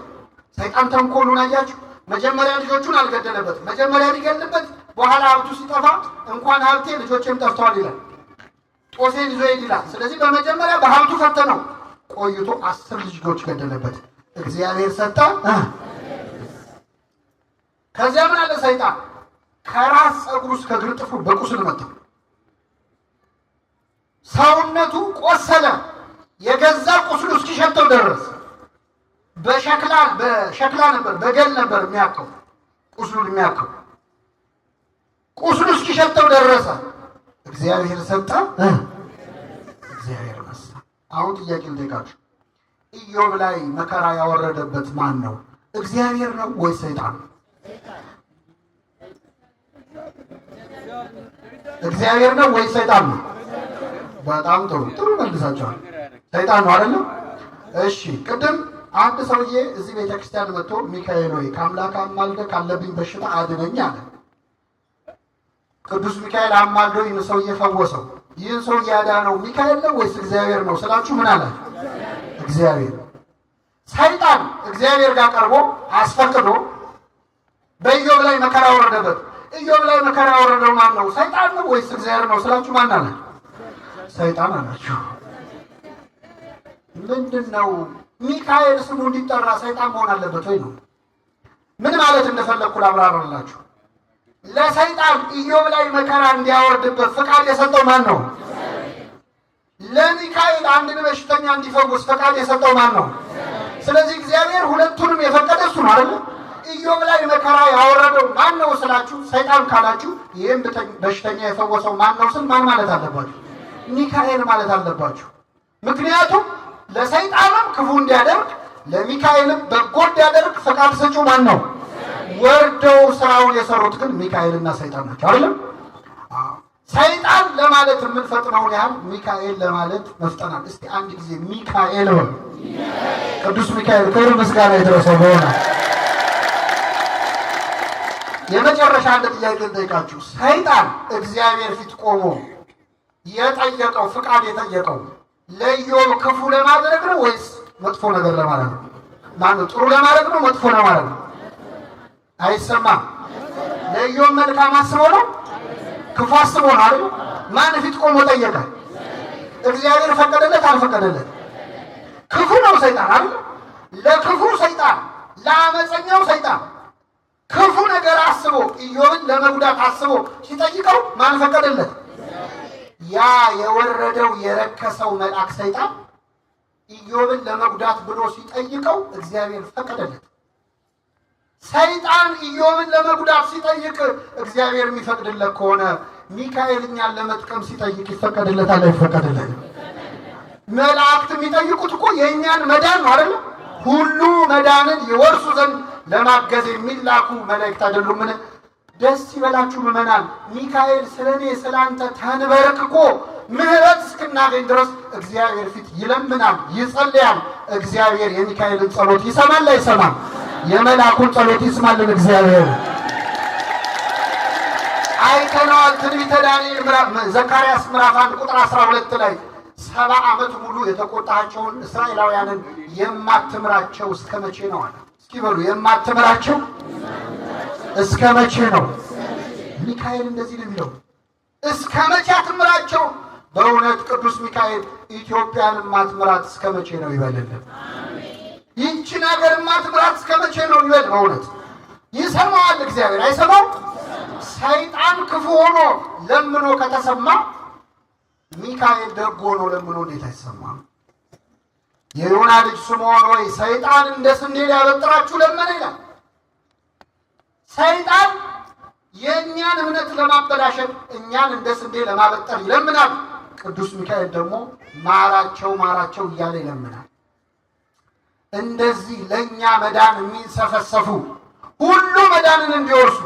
ሰይጣን ተንኮሉን አያችሁ። መጀመሪያ ልጆቹን አልገደለበት። መጀመሪያ ሊገልበት፣ በኋላ ሀብቱ ሲጠፋ እንኳን ሀብቴ ልጆቼም ጠፍተዋል ይላል። ጦሴን ይዞ ሄድ ይላል። ስለዚህ በመጀመሪያ በሀብቱ ፈተነው፣ ቆይቶ 10 ልጆች ገደለበት። እግዚአብሔር ሰጠ። ከዚያ ምን አለ ሰይጣን? ከራስ ፀጉሩ እስከ እግር ጥፍሩ በቁስል መታው። ሰውነቱ ቆሰለ። የገዛ ቁስሉ እስኪሸተው ደረስ። በሸክላ ነበር፣ በገል ነበር የሚያከው ቁስሉን የሚያከው። ቁስሉ እስኪሸተው ደረሰ። እግዚአብሔር ሰጠ፣ እግዚአብሔር ነሳ። አሁን ጥያቄ ልጠይቃችሁ። ኢዮብ ላይ መከራ ያወረደበት ማን ነው? እግዚአብሔር ነው ወይ ሰይጣን? እግዚአብሔር ነው ወይ ሰይጣን ነው? በጣም ጥሩ መልሳችኋል። ሰይጣን ነው አይደለም? እሺ ቅድም አንድ ሰውዬ እዚህ ቤተክርስቲያን መጥቶ ሚካኤል ሆይ ከአምላክ አማልደህ ካለብኝ በሽታ አድነኝ አለ። ቅዱስ ሚካኤል አማልዶ ይህን ሰውዬ ፈወሰው። ይህን ሰውዬ ያዳነው ሚካኤል ነው ወይስ እግዚአብሔር ነው ስላችሁ ምን አላችሁ? እግዚአብሔር። ሰይጣን እግዚአብሔር ጋር ቀርቦ አስፈቅዶ በኢዮብ ላይ መከራ ወረደበት። ኢዮብ ላይ መከራ ወረደው ማን ነው? ሰይጣን ነው ወይስ እግዚአብሔር ነው ስላችሁ ማን አለ? ሰይጣን አላችሁ። ምንድነው ሚካኤል ስሙ እንዲጠራ ሰይጣን መሆን አለበት ወይ ነው? ምን ማለት እንደፈለኩ ላብራራላችሁ። ለሰይጣን ኢዮብ ላይ መከራ እንዲያወርድበት ፈቃድ የሰጠው ማን ነው? ለሚካኤል አንድን በሽተኛ እንዲፈውስ ፈቃድ የሰጠው ማን ነው? ስለዚህ እግዚአብሔር ሁለቱንም የፈቀደ እሱ ነው አይደል? ኢዮብ ላይ መከራ ያወረደው ማን ነው ስላችሁ ሰይጣን ካላችሁ ይሄን በሽተኛ የፈወሰው ማን ነው ስል ማን ማለት አለባችሁ? ሚካኤል ማለት አለባችሁ። ምክንያቱም ለሰይጣንም ክፉ እንዲያደርግ ለሚካኤልም በጎ እንዲያደርግ ፈቃድ ሰጪው ማን ነው? ወርደው ስራውን የሰሩት ግን ሚካኤልና ሰይጣን ናቸው አይደል? ሰይጣን ለማለት የምንፈጥነውን ያህል ሚካኤል ለማለት መፍጠናል። እስቲ አንድ ጊዜ ሚካኤል ነው። ቅዱስ ሚካኤል ክብር ምስጋና ይድረሰው። በሆነ የመጨረሻ አንድ ጥያቄ ልጠይቃችሁ። ሰይጣን እግዚአብሔር ፊት ቆሞ የጠየቀው ፍቃድ የጠየቀው ለኢዮብ ክፉ ለማድረግ ነው ወይስ መጥፎ ነገር ለማድረግ ነው? ማነው ጥሩ ለማድረግ ነው መጥፎ ለማድረግ ነው? አይሰማም። ለኢዮብ መልካም አስቦ ነው ክፉ አስቦ ነው አይደል? ማን ፊት ቆሞ ጠየቀ? እግዚአብሔር ፈቀደለት አልፈቀደለት? ክፉ ነው ሰይጣን አይደል? ለክፉ ሰይጣን ለአመፀኛው ሰይጣን ክፉ ነገር አስቦ ኢዮብን ለመጉዳት አስቦ ሲጠይቀው ማን ፈቀደለት? ያ የወረደው የረከሰው መልአክ ሰይጣን ኢዮብን ለመጉዳት ብሎ ሲጠይቀው እግዚአብሔር ፈቀደለት። ሰይጣን ኢዮብን ለመጉዳት ሲጠይቅ እግዚአብሔር የሚፈቅድለት ከሆነ ሚካኤል እኛን ለመጥቀም ሲጠይቅ ይፈቀድለታል አይፈቀድለትም? መላእክት የሚጠይቁት እኮ የእኛን መዳን ነው አይደል? ሁሉ መዳንን ይወርሱ ዘንድ ለማገዝ የሚላኩ መላእክት አይደሉምን? ደስ ይበላችሁ ምዕመናን፣ ሚካኤል ስለኔ ስላንተ ተንበርክኮ ምሕረት እስክናገኝ ድረስ እግዚአብሔር ፊት ይለምናል፣ ይጸልያል። እግዚአብሔር የሚካኤልን ጸሎት ይሰማል አይሰማም? የመልአኩን ጸሎት ይስማልን እግዚአብሔር። አይተነዋል። ትንቢተ ዳንኤል ዘካርያስ ምዕራፍ 1 ቁጥር 12 ላይ 70 ዓመት ሙሉ የተቆጣቸውን እስራኤላውያንን የማትምራቸው እስከ መቼ ነው አለ። እስኪ በሉ የማትምራቸው እስከ መቼ ነው? ሚካኤል እንደዚህ ነው የሚለው፣ እስከ መቼ አትምራቸው? በእውነት ቅዱስ ሚካኤል ኢትዮጵያን ማትምራት እስከ መቼ ነው ይበልልን። ይህችን ሀገር ማትምራት እስከ መቼ ነው ይበል። በእውነት ይሰማዋል እግዚአብሔር አይሰማው? ሰይጣን ክፉ ሆኖ ለምኖ ከተሰማ ሚካኤል ደግ ሆኖ ለምኖ እንዴት አይሰማም? የዮና ልጅ ስምዖን ሆይ ሰይጣን እንደ ስንዴ ሊያበጥራችሁ ለመነ ይላል። ሰይጣን የእኛን እምነት ለማበላሸት እኛን እንደ ስንዴ ለማበጠር ይለምናል። ቅዱስ ሚካኤል ደግሞ ማራቸው ማራቸው እያለ ይለምናል። እንደዚህ ለእኛ መዳን የሚንሰፈሰፉ ሁሉ መዳንን እንዲወርሱ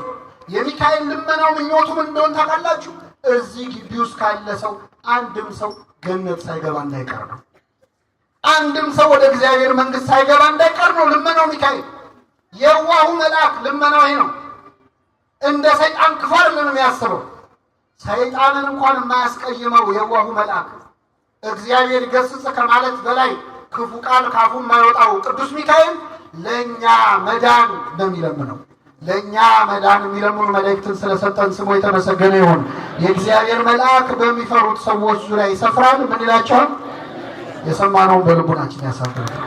የሚካኤል ልመናው ምኞቱ ምን እንደሆነ ታውቃላችሁ? እዚህ ግቢ ውስጥ ካለ ሰው አንድም ሰው ገነት ሳይገባ እንዳይቀር ነው። አንድም ሰው ወደ እግዚአብሔር መንግሥት ሳይገባ እንዳይቀር ነው ልመናው ሚካኤል። የዋሁ መልአክ ልመናው ይሄ ነው። እንደ ሰይጣን ክፉ አይደለም የሚያስበው። ሰይጣንን እንኳን የማያስቀይመው የዋሁ መልአክ እግዚአብሔር ገስጽ ከማለት በላይ ክፉ ቃል ካፉ የማይወጣው ቅዱስ ሚካኤል ለእኛ መዳን እንደሚለምነው ለእኛ መዳን የሚለምኑ መላእክትን ስለሰጠን ስሙ የተመሰገነ ይሁን። የእግዚአብሔር መልአክ በሚፈሩት ሰዎች ዙሪያ ይሰፍራል። ምን ይላቸዋል? የሰማነውን በልቡናችን ያሳድርብን።